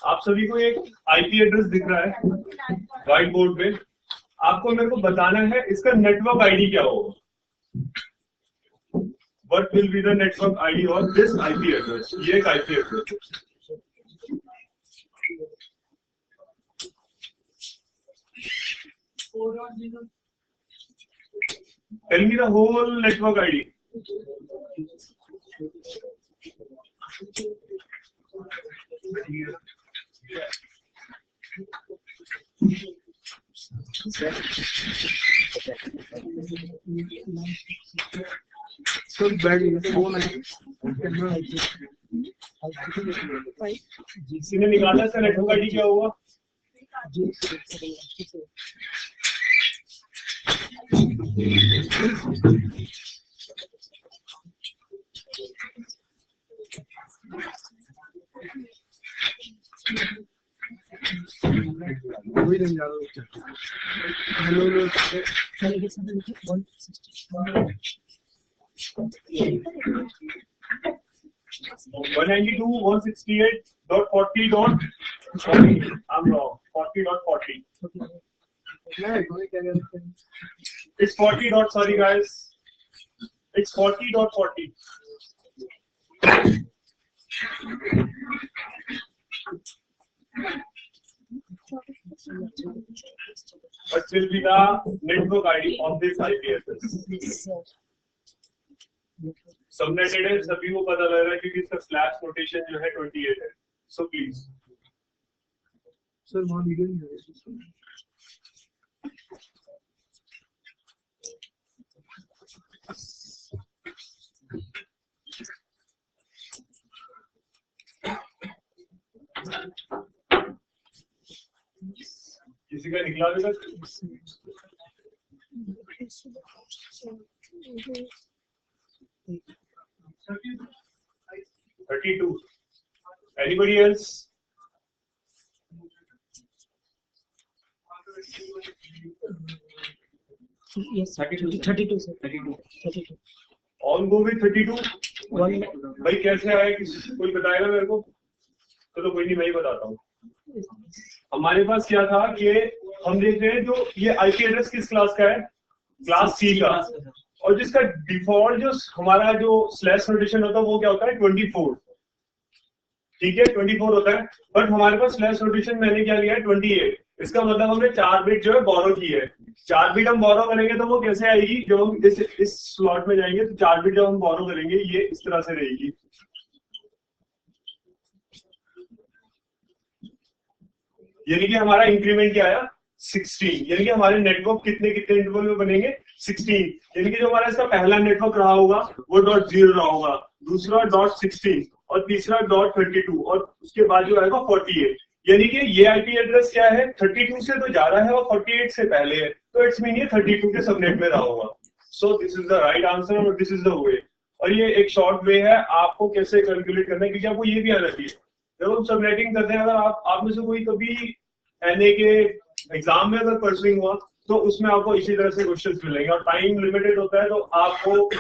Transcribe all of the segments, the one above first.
आप सभी को एक आईपी एड्रेस दिख रहा है व्हाइट बोर्ड पे। आपको मेरे को बताना है इसका नेटवर्क आईडी क्या होगा। What will be the network ID of this IP address? ये एक IP address है। Tell me the whole network ID. So bad phone जिसने निकाला इसका नेटवर्क आईडी क्या होगा? वही नहीं जा रहा। Hello 192.168.40. I'm wrong. 40.40. It's 40. Sorry guys. It's 40.40. What will be the network ID of this IP address? सबनेटेड है, सभी को पता लग रहा है क्योंकि इसका स्लैश नोटेशन जो है 28 है। सो प्लीज सर वहाँ वीडियो नहीं है। किसी का निकला भी तक? 32. Anybody else? Yes, 32 sir. 32. All go with 32. भाई कैसे आया, कोई बताएगा मेरे को? चलो कोई नहीं, मैं ही बताता हूँ। हमारे पास क्या था कि हम देख रहे हैं जो ये आईपी एड्रेस किस क्लास का है, क्लास सी का, और जिसका डिफॉल्ट जो हमारा जो स्लैश नोटेशन होता है वो क्या होता है 24। ठीक है 24 होता है, बट हमारे पास स्लैश नोटेशन मैंने क्या लिया है 28। इसका मतलब हमने 4 बिट जो है बोरो की है। 4 बिट हम बोरो करेंगे तो वो कैसे आएगी, जब हम इस स्लॉट में जाएंगे तो 4 बिट जब हम बोरो करेंगे ये इस तरह से रहेगी। यानी कि हमारा इंक्रीमेंट क्या आया 16, यानी कि हमारे नेटवर्क कितने कितने इंटरवल में बनेंगे 16। यानी कि जो हमारा इसका पहला नेटवर्क रहा होगा वो .0 रहा होगा, दूसरा .16 और तीसरा .32 और उसके बाद जो आएगा 48। यानी कि ये आईपी एड्रेस क्या है 32 से तो ज्यादा है और 48 से पहले है, तो इट्स मीन ये 32 के सबनेट में रहा होगा। So this is the right answer और दिस इज द वे। और ये एक शॉर्ट वे है आपको कैसे कैलकुलेट करना है, क्योंकि आपको ये भी आना चाहिए जब हम सबनेटिंग करते हैं। अगर आप में से कोई कभी एनए के एग्जाम में अगर परसुइंग हुआ तो उसमें आपको इसी तरह से क्वेश्चंस मिलेंगे, और टाइम लिमिटेड होता है तो आपको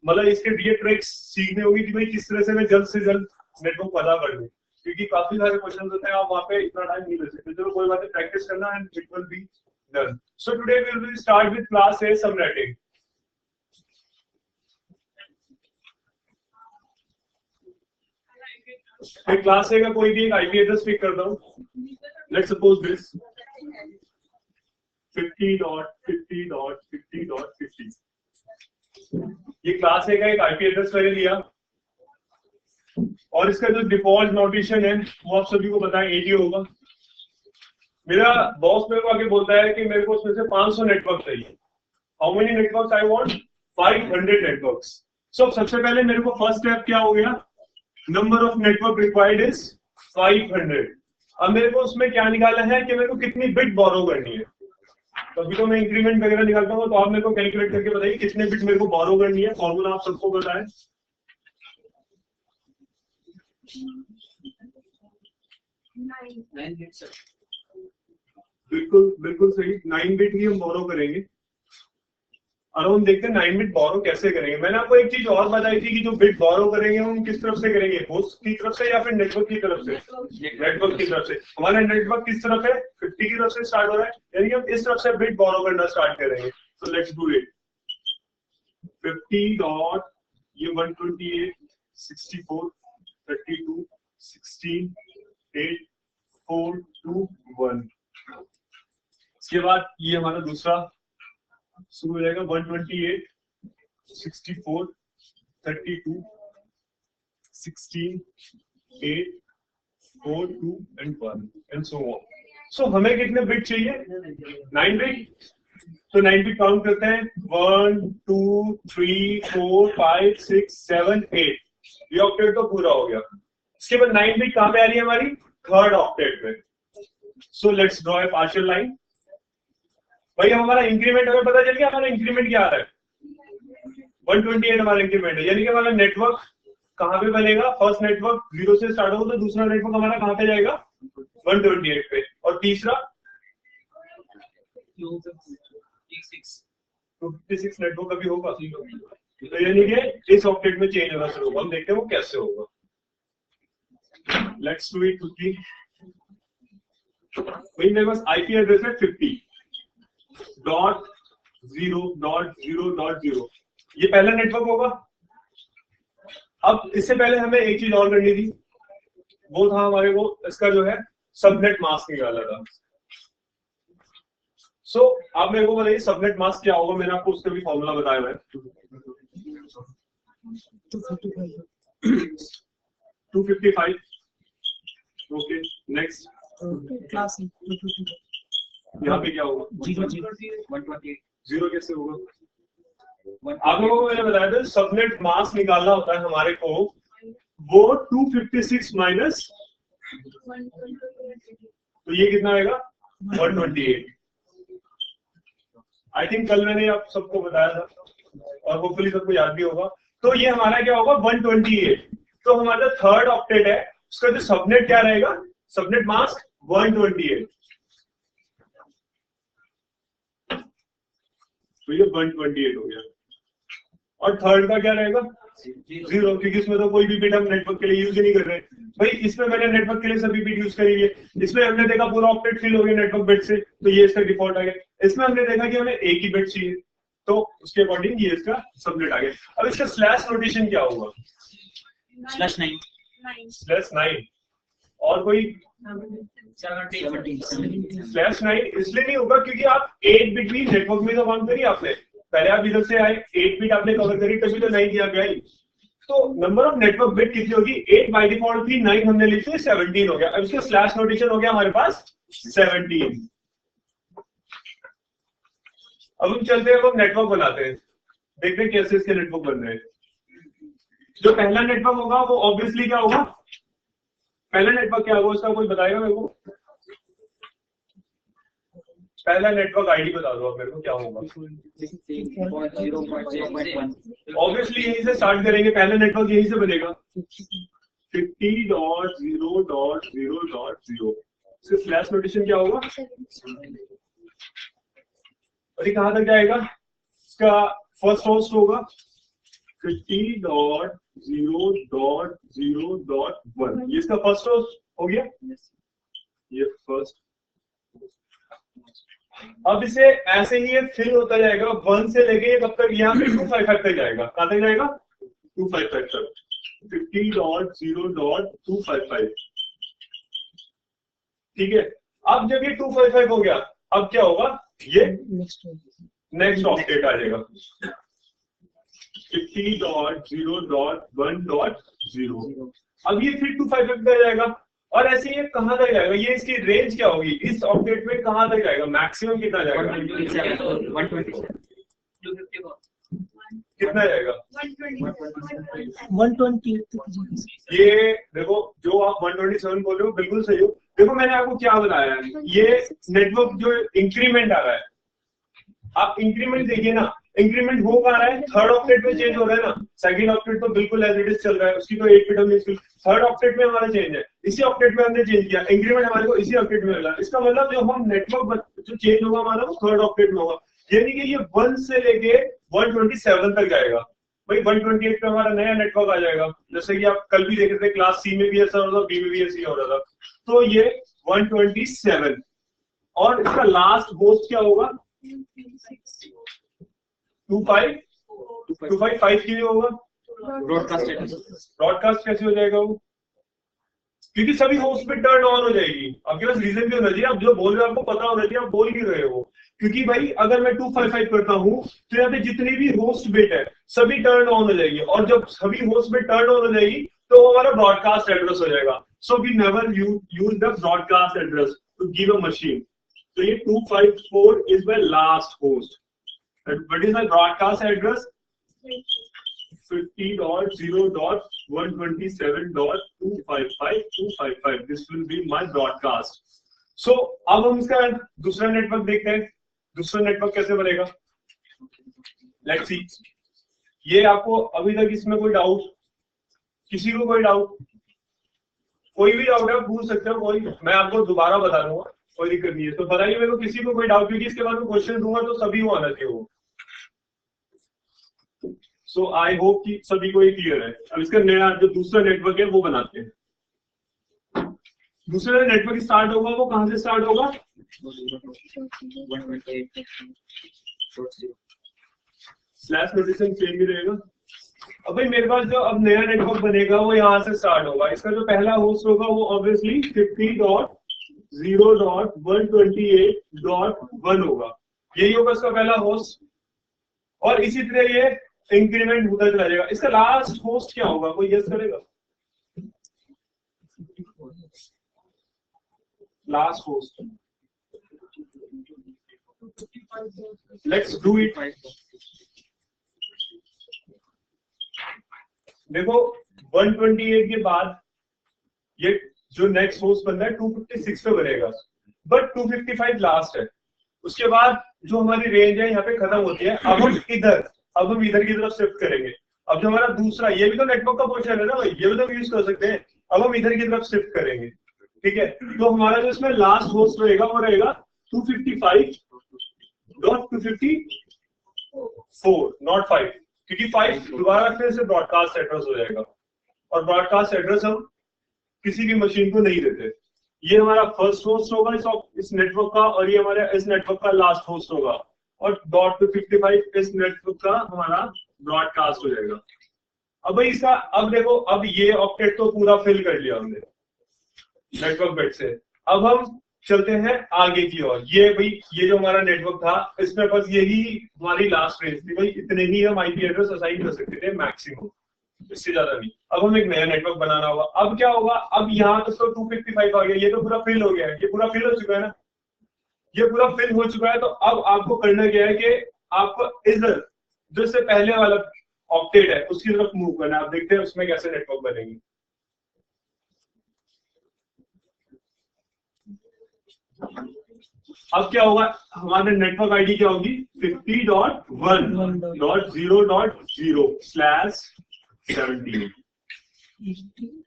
मतलब इसके ये ट्रिक्स सीखने होगी कि भाई किस तरह से मैं जल्द से जल्द नेटवर्क पता कर लूं, क्योंकि काफी सारे क्वेश्चंस होते हैं, आप वहाँ पे इतना टाइम नहीं ले सकते। चलो कोई बात नहीं, प्रैक्टिस करना and it will be done. So today we will start with class A subnetting. एक क्लास ए का कोई भी एक आईपी एड्रेस पिक करता हूँ, लेट्स सपोज दिस 50.50.50.50। ये क्लास ए का एक आईपी एड्रेस मैंने लिया और इसका जो डिफॉल्ट नोटेशन है वो आप सभी को पता है 80 होगा। मेरा बॉस मेरे को आगे बोलता है कि मेरे को उसमें से 500 नेटवर्क चाहिए। How many networks I want? 500 networks. So सबसे पहले मेरे को फर्स्ट स्टेप क्या हो गया, number of network required is 500। अब मेरे को उसमें क्या निकालना है कि मेरे को कितनी बिट बोरो करनी है। कभी तो मैं इंक्रीमेंट वगैरह निकालता हूँ, तो आप मेरे को कैलकुलेट करके बताइए कितने बिट मेरे को बोरो करनी है। फॉर्मूला आप सबको पता है। बिल्कुल बिल्कुल सही, 9 बिट ही हम बोरो करेंगे। और हम देखते हैं 9 बिट बोरो कैसे करेंगे। मैंने आपको एक चीज और बताई थी कि जो बिट बोरो करेंगे हम किस तरफ से करेंगे, होस्ट की तरफ से या फिर नेटवर्क की तरफ से? नेटवर्क की तरफ से। हमारा नेटवर्क किस तरफ है? 50 की तरफ से स्टार्ट हो रहा है, यानी हम इस तरफ से बिट बोरो करना स्टार्ट करेंगे। So let's do it. 50 dot ये 128 64 32 16 8 4 2 1। इसके बाद ये हमारा दूसरा शुरू हो जाएगा 128 64 32 16 8 4 2 and 1 and so on। सो हमें कितने बिट चाहिए? 9 बिट। तो 9 बिट काउंट करते हैं 1 2 3 4 5 6 7 8। ये ऑक्टेट तो पूरा हो गया। इसके बाद 9 बिट कहां पे आ रही है हमारी? थर्ड ऑक्टेट में। So let's draw a partial line. भाई हमारा इंक्रीमेंट हमें पता चल गया, हमारा इंक्रीमेंट क्या आ रहा है? 128 हमारा इंक्रीमेंट है, यानी कि हमारा नेटवर्क कहां पे बनेगा? फर्स्ट नेटवर्क 0 से स्टार्ट होगा तो दूसरा नेटवर्क हमारा कहां पे जाएगा? 128 पे। और तीसरा 256 नेटवर्क अभी होगा, तो यानी कि इस ऑक्टेट में चेंज होना शुरू होगा। हम देखते हैं वो कैसे होगा। Let's do it quickly. भाई मेरे पास आईपी एड्रेस है 50.0.0.0। ये पहला नेटवर्क होगा। अब इससे पहले हमें एक चीज और करनी थी, वो था हमारे को इसका जो है सबनेट मास्क निकाला था। सो आप मेरे को बताइए सबनेट मास्क क्या होगा? मैंने आपको उसका भी फॉर्मूला बताया है। 255। Okay next. क्लास यहाँ पे क्या होगा? 0 कैसे होगा? आप लोगों को मैंने बताया था सबनेट मास्क निकालना होता है हमारे को, वो 256 माइनस, तो ये कितना आएगा? 128। आई थिंक कल मैंने आप सबको बताया था और होपफुली सबको याद भी होगा। तो ये हमारा क्या होगा? 128। तो हमारा थर्ड ऑक्टेट है, उसका जो सबनेट क्या रहेगा? Subnet mask 128। तो ये 128 हो गया। और थर्ड का क्या रहेगा? 0, क्योंकि इसमें तो कोई भी बिट हम नेटवर्क के लिए यूज ही नहीं कर रहे। भाई इसमें मैंने नेटवर्क के लिए सभी बिट यूज करी है। इसमें हमने देखा पूरा ऑक्टेट फिल हो गया नेटवर्क बिट से, तो ये इसका डिफॉल्ट आ गया। इसमें हमने देखा कि हमें एक ही बिट चाहिए, तो उसके अकॉर्डिंग ये इसका सबनेट आ गया। अब इसका स्लैश नोटेशन क्या होगा? /9। और कोई? /9 इसलिए नहीं होगा क्योंकि आप 8 बिट भी नेटवर्क में तो काउंट करिए आपने। पहले आप इधर से आए, 8 बिट आपने कवर करी, तभी तो 9 किया गया। तो नंबर ऑफ नेटवर्क बिट कितनी होगी? 8 बाय डिफॉल्ट थी, 9 हमने लिखी है, 17 हो गया। अब इसका स्लैश नोटेशन हो गया हमारे पास 17। अब हम चलते हैं, अब हम नेटवर्क बनाते हैं, देखते हैं कैसे इसके नेटवर्क बन रहे हैं। जो पहला नेटवर्क होगा वो ऑब्वियसली क्या होगा? पहला नेटवर्क क्या होगा उसका कोई बताएगा मेरे को? पहला नेटवर्क आईडी बता दो आप मेरे को, क्या होगा? ऑब्वियसली यहीं से स्टार्ट करेंगे, पहला नेटवर्क यहीं से बनेगा 50.0.0.0। इसका स्लैश नोटेशन क्या होगा? और ये कहां तक जाएगा? इसका फर्स्ट होस्ट होगा 50.0.0.1। ये इसका फर्स्ट होस्ट हो गया, ये फर्स्ट। अब इसे ऐसे ही ये फिल होता जाएगा 1 से लेके कब तक? यहाँ पे 255 तक जाएगा। कहां तक जाएगा? 255 तक। 50.0.255। ठीक है। अब जब ये 255 हो गया, अब क्या होगा? ये नेक्स्ट ऑक्टेट आ जाएगा 50.0.1.0। अब ये फिर 255 तक जाएगा और ऐसे ये कहां तक जाएगा? ये इसकी रेंज क्या होगी? इस ऑक्टेट में कहां तक जाएगा? मैक्सिमम कितना जाएगा? 127 कितना जाएगा? 128 तक। ये देखो, जो आप 127 बोल रहे हो बिल्कुल सही हो। देखो मैंने आपको क्या बताया है, ये नेटवर्क जो इंक्रीमेंट आ रहा है, आप इंक्रीमेंट देखिए ना, इंक्रीमेंट हो पा रहा है, थर्ड ऑक्टेट में चेंज हो रहा है ना। सेकंड ऑक्टेट तो बिल्कुल एज इट इज चल रहा है, उसकी तो एक बिट हमने, थर्ड ऑक्टेट में हमारा चेंज है, इसी ऑक्टेट में हमने चेंज किया, इंक्रीमेंट हमारे को इसी ऑक्टेट में मिला। इसका मतलब जो हम नेटवर्क जो चेंज होगा हमारा वो थर्ड ऑक्टेट में होगा। यानी कि ये 1 से लेके 127 तक जाएगा। भाई 128 पे हमारा नया नेटवर्क आ जाएगा, जैसे कि आप कल भी देख रहे थे, क्लास सी में भी ऐसा हो रहा था, बी में भी ऐसा हो रहा था। तो ये 127 और इसका लास्ट होस्ट क्या होगा? 255 के लिए होगा। ब्रॉडकास्ट कैसे हो जाएगा वो? क्योंकि सभी होस्ट पे टर्न ऑन हो जाएगी। आपके पास रीजन भी होना चाहिए, आप जो बोल रहे हो आपको पता होना चाहिए, आप बोल नहीं रहे हो। क्योंकि भाई अगर मैं 255 करता हूं तो यहाँ पे जितनी भी होस्ट बिट है सभी टर्न ऑन हो जाएगी, और जब सभी होस्ट बिट टर्न ऑन हो जाएगी तो वो हमारा ब्रॉडकास्ट एड्रेस हो जाएगा। So we never use the broadcast address to give a machine. तो ये 254 is my last host. What is my broadcast address? 50.0.127.255. This will be my broadcast. So अब हम इसका दूसरा नेटवर्क देखते हैं। दूसरा नेटवर्क कैसे बनेगा? Let's see. ये आपको अभी तक इसमें कोई डाउट? किसी को कोई डाउट? कोई भी डाउट है पूछ सकते हो, कोई मैं आपको दोबारा बता दूंगा, कोई दिक्कत नहीं है। तो बताइए मेरे को किसी को कोई डाउट, क्योंकि इसके बाद मैं क्वेश्चन दूंगा तो सभी को आना चाहिए वो। सो आई होप कि सभी को ये क्लियर है। अब इसका नया जो दूसरा नेटवर्क है वो बनाते हैं। दूसरा नेटवर्क स्टार्ट होगा, वो कहां से स्टार्ट होगा? स्लैश नोटेशन सेम ही रहेगा। अब भाई मेरे पास जो अब नया नेटवर्क बनेगा वो यहाँ से स्टार्ट होगा। इसका जो पहला होस्ट होगा वो ऑब्वियसली 50.0.128.1 होगा, यही होगा इसका पहला होस्ट। और इसी तरह ये इंक्रीमेंट होता चला जाएगा। इसका लास्ट होस्ट क्या होगा, कोई गेस करेगा? Last host, let's do it. देखो 128 के बाद ये जो नेक्स्ट होस्ट बनता है 256 पे बनेगा, बट 255 लास्ट है। उसके बाद जो हमारी रेंज है यहाँ पे खत्म होती है। अब हम इधर की तरफ शिफ्ट करेंगे। अब जो हमारा दूसरा, ये भी तो नेटवर्क का पोर्शन है ना भाई, ये भी तो यूज कर सकते हैं। अब हम इधर की तरफ शिफ्ट करेंगे, ठीक है। तो हमारा जो इसमें लास्ट होस्ट रहेगा वो रहेगा 255.254 नॉट 5, क्योंकि 5 दोबारा फिर से ब्रॉडकास्ट एड्रेस हो जाएगा, और ब्रॉडकास्ट एड्रेस हम किसी भी मशीन को नहीं देते। ये हमारा फर्स्ट होस्ट होगा इस नेटवर्क का, और ये हमारे इस नेटवर्क का लास्ट होस्ट होगा, और .255 इस नेटवर्क का हमारा ब्रॉडकास्ट हो जाएगा। अब भाई इसका, अब देखो, अब ये ऑक्टेट तो पूरा फिल कर लिया हमने नेटवर्क बिट से। अब हम चलते हैं आगे की ओर। ये भाई ये जो हमारा नेटवर्क था इसमें बस यही हमारी लास्ट रेंज थी भाई, इतने ही हम आईपी एड्रेस असाइन कर सकते थे मैक्सिमम, इससे ज्यादा नहीं। अब हम एक नया नेटवर्क बनाना होगा। अब क्या होगा, अब यहाँ तक तो 255 आ गया, ये तो पूरा फिल हो गया है, ये पूरा फिल हो चुका है ना, ये पूरा फिल हो चुका है। तो अब आपको करना क्या है कि आपको इधर जो से पहले वाला ऑक्टेट है उसकी तरफ मूव करना है। आप देखते हैं उसमें कैसे नेटवर्क बनेंगे। अब क्या होगा, हमारे नेटवर्क आईडी क्या होगी? 50.1.0.0/17।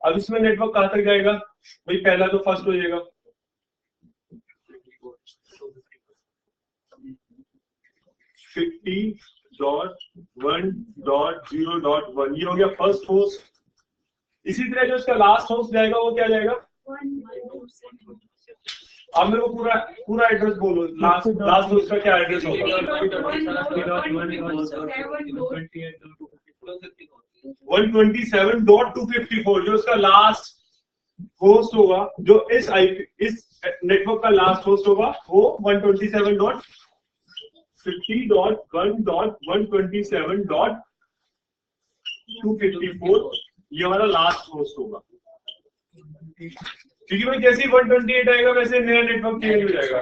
अब इसमें नेटवर्क कहां तक जाएगा भाई? पहला तो फर्स्ट हो जाएगा, 50.1.0.1, ये हो गया फर्स्ट होस्ट। इसी तरह जो इसका लास्ट होस्ट जाएगा वो क्या जाएगा? अब मेरे को पूरा एड्रेस बोलो। लास्ट होस्ट का क्या एड्रेस होगा? 127.254 जो इसका लास्ट होस्ट होगा, जो इस नेटवर्क का लास्ट होस्ट होगा वो 127.50.127.254 ये हमारा लास्ट होस्ट होगा। क्योंकि भाई जैसे ही 128 आएगा वैसे नया नेटवर्क चेंज हो जाएगा।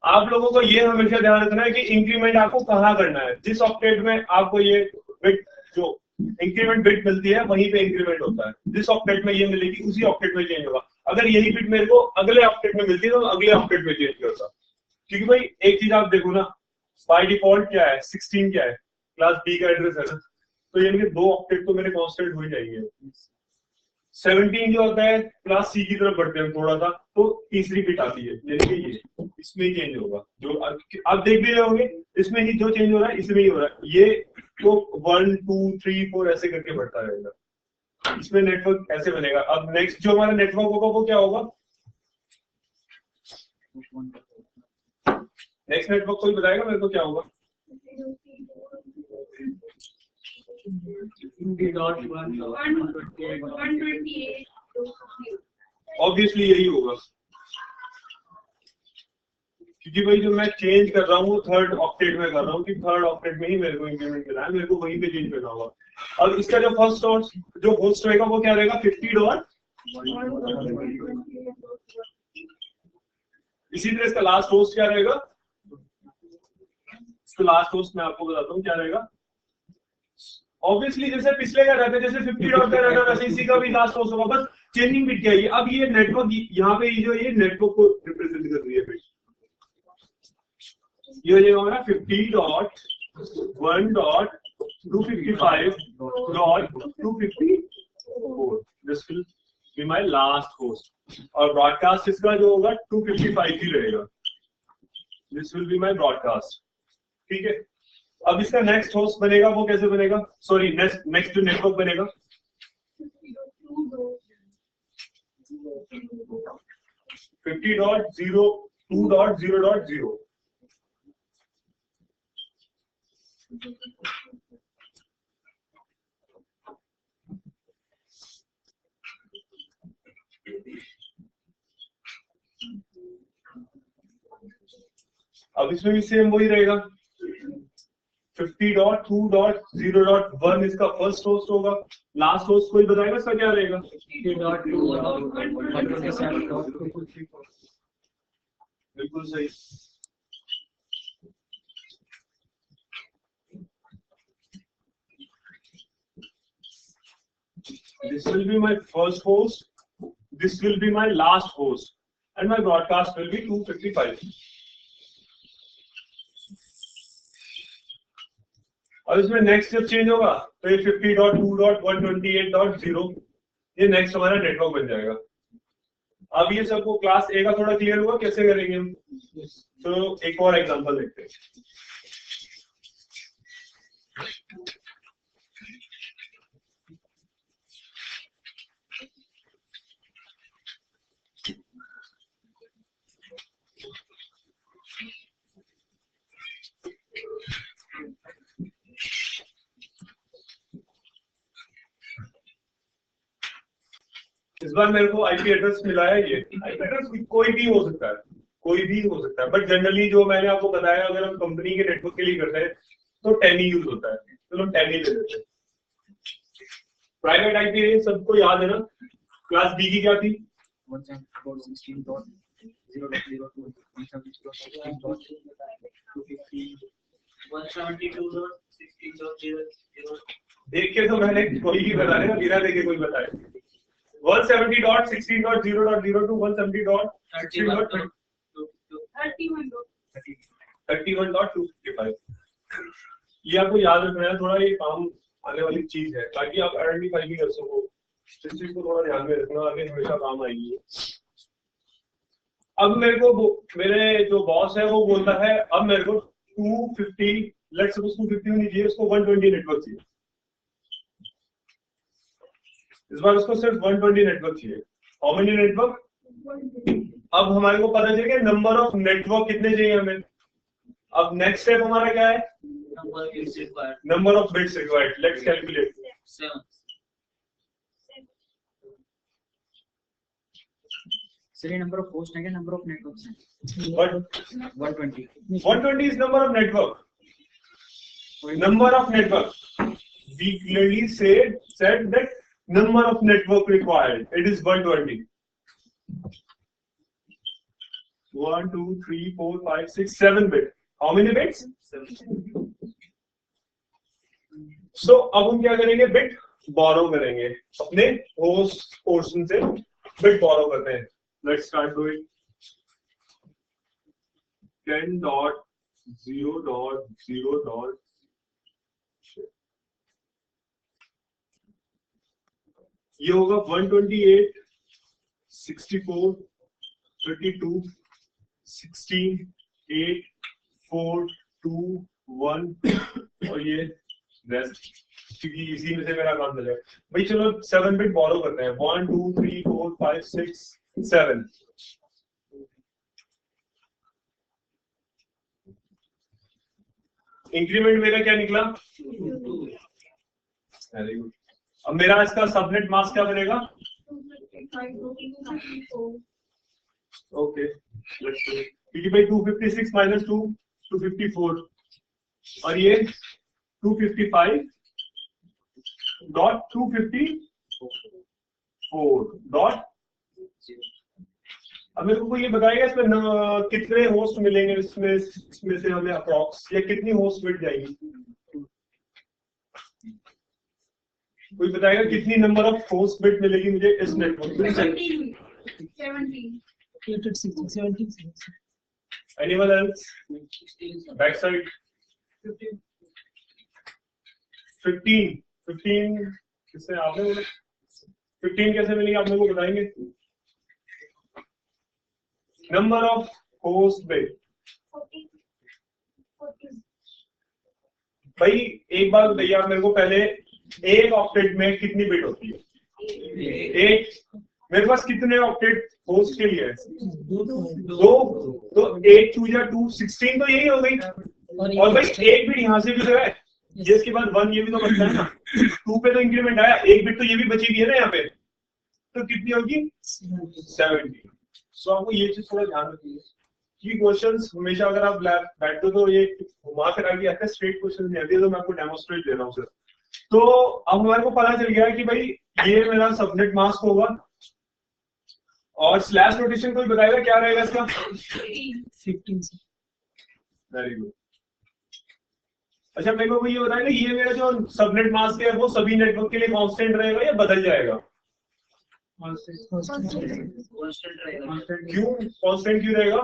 आप लोगों को ये हमेशा ध्यान रखना है कि इंक्रीमेंट आपको कहाँ करना है। जिस ऑक्टेट में आपको ये बिट जो इंक्रीमेंट बिट मिलती है वहीं पे इंक्रीमेंट होता है। जिस ऑक्टेट में ये मिलेगी उसी ऑक्टेट में चेंज होगा। अगर यही बिट मेरे को अगले ऑक्टेट में मिलती है तो अगले ऑक्टेट में चेंज करता। क्योंकि भाई एक चीज आप देखो ना, बाय डिफॉल्ट क्या है, 16 क्या है, क्लास बी का एड्रेस है ना, तो यानी कि 2 ऑक्टेट तो मेरे कांस्टेंट हो ही जाएंगे। 17 जो होता है क्लास सी की तरफ बढ़ते हैं थोड़ा सा, तो तीसरी बिट आती है, यानी कि ये इसमें ही चेंज होगा। जो आप देख भी रहे होंगे, इसमें ही जो चेंज हो रहा है इसमें ही हो रहा है। ये तो 1 2 3 4 ऐसे करके बढ़ता रहेगा। इसमें नेटवर्क ऐसे बनेगा। अब नेक्स्ट जो हमारा नेटवर्क होगा वो क्या होगा? नेक्स्ट नेटवर्क कोई बताएगा मेरे को क्या होगा? ऑब्वियसली यही होगा, क्योंकि भाई जो मैं चेंज कर रहा हूँ थर्ड ऑक्टेट में कर रहा हूँ, कि थर्ड ऑक्टेट में ही मेरे को इंक्रीमेंट करना है, मेरे को वहीं पे चेंज करना होगा। अब इसका जो फर्स्ट जो होस्ट रहेगा वो क्या रहेगा? 50 डॉट। इसी तरह इसका लास्ट होस्ट क्या रहेगा? इसका लास्ट होस्ट मैं आपको बताता हूँ क्या रहेगा। ऑब्वियसली जैसे पिछले का रहता है, जैसे 50 डॉट का रहता है, वैसे इसी का भी लास्ट होस्ट होगा, बस चेंजिंग बिट क्या है। अब ये नेटवर्क यहाँ पे जो ये नेटवर्क को रिप्रेजेंट कर रही है बिट। ये हो जाएगा हमारा 50 dot 1 dot 255 dot 254। This will be my last host. और ब्रॉडकास्ट इसका जो होगा 255 ही रहेगा। This will be my broadcast. ठीक है। अब इसका नेक्स्ट होस्ट बनेगा वो कैसे बनेगा? सॉरी, नेक्स्ट जो नेटवर्क बनेगा 50.02.0.0। अब इसमें भी सेम वही रहेगा। 50.2.0.1 इसका फर्स्ट होस्ट होगा। लास्ट होस्ट कोई बताएगा इसका क्या रहेगा? बिल्कुल सही। This will be my first host. This will be my last host, and my broadcast will be 255. और इसमें नेक्स्ट जब चेंज होगा तो ये 50.2.128.0 ये नेक्स्ट हमारा नेटवर्क बन जाएगा। अब ये सबको क्लास ए का थोड़ा क्लियर हुआ कैसे करेंगे हम? तो एक और एग्जांपल देखते हैं। इस बार मेरे को आईपी एड्रेस मिला है। ये आईपी एड्रेस कोई भी हो सकता है, कोई भी हो सकता है, बट जनरली जो मैंने आपको बताया अगर हम कंपनी के नेटवर्क के लिए करते हैं तो 10 ही यूज होता है, तो हम 10 ही ले लेते हैं। प्राइवेट आईपी रेंज सबको याद है ना? क्लास बी की क्या थी? 172.16.0.250 देख के तो मैंने कोई भी बता देगा, बिना देखे कोई बताए। 170.16.0.0 to 170.31.255। ये आपको याद रखना है, थोड़ा ये काम आने वाली चीज है ताकि आप आइडेंटिफाई भी कर सको। इस चीज को थोड़ा ध्यान में रखना, आगे हमेशा काम आएगी। अब मेरे को मेरे जो बॉस है वो बोलता है अब मेरे को 250, लेट्स सपोज 250 नहीं चाहिए, उसको 120 नेटवर्क चाहिए। इस बार उसको सिर्फ 120 नेटवर्क चाहिए। How many network? अब हमारे को पता चल गया नंबर ऑफ नेटवर्क कितने चाहिए हमें। अब नेक्स्ट स्टेप हमारा क्या है? Number of bits required. Let's calculate. 7 sir ये नंबर ऑफ होस्ट है क्या नंबर ऑफ नेटवर्क्स है? What? 120 120 is number of network. Number of network. We clearly said that number of network required. It is 120. 1, 2, 3, 4, 5, 6, 7 bit. How many bits? 7. So अब हम क्या करेंगे? Bit borrow करेंगे अपने host portion से। Bit borrow करते हैं। Let's start doing 10.0.0. ये होगा 128, 64, 32, 16, 8, 4, 2, 1 और ये रेस्ट, क्योंकि इसी में से मेरा काम चलेगा भाई। चलो 7 बिट बोरो करते हैं, 1 2 3 4 5 6 7। इंक्रीमेंट मेरा क्या निकला? Very good. अब मेरा इसका सबनेट मास्क क्या बनेगा? ओके, क्योंकि भाई 256 माइनस 2 254 और ये 255 डॉट 254 डॉट। अब मेरे को कोई ये बताएगा इसमें कितने होस्ट मिलेंगे, इसमें से हमें अप्रॉक्स, या कितनी होस्ट बिट जाएगी? कोई बताएगा कितनी नंबर ऑफ होस्ट बिट मिलेगी मुझे इस नेटवर्क में? 17. Anyone else? बैक साइड 15 किससे आपने बोला? 15 कैसे मिलेगी आप मेरे को बताएंगे? Number of host bit. भाई एक बात बताइए आप मेरे को पहले, एक ऑक्टेट में कितनी बिट होती है? एक। मेरे पास कितने ऑक्टेट होस्ट के लिए है? 2। तो 8 2 या 2 16 तो यही हो गई। और भाई एक बिट यहाँ से भी तो है, ये इसके बाद 1 ये भी तो बचता है ना। 2 पे तो इंक्रीमेंट आया, एक बिट तो ये भी बची हुई है ना यहाँ पे, तो कितनी होगी? 70। सो आपको ये चीज थोड़ा ध्यान रखिए कि क्वेश्चंस हमेशा अगर आप बैठते हो तो ये घुमा कर आगे आते हैं, स्ट्रेट क्वेश्चन नहीं आते। तो मैं आपको डेमोस्ट्रेट दे रहा हूँ सर। तो अब हमारे को पता चल गया है कि भाई ये मेरा सबनेट मास्क होगा, और स्लैश नोटेशन कोई बताएगा क्या रहेगा इसका? 15. Very good. अच्छा मेरे को ये बताएगा ये मेरा जो सबनेट मास्क है वो सभी नेटवर्क के लिए कांस्टेंट रहेगा या बदल जाएगा? क्यों कांस्टेंट क्यों रहेगा?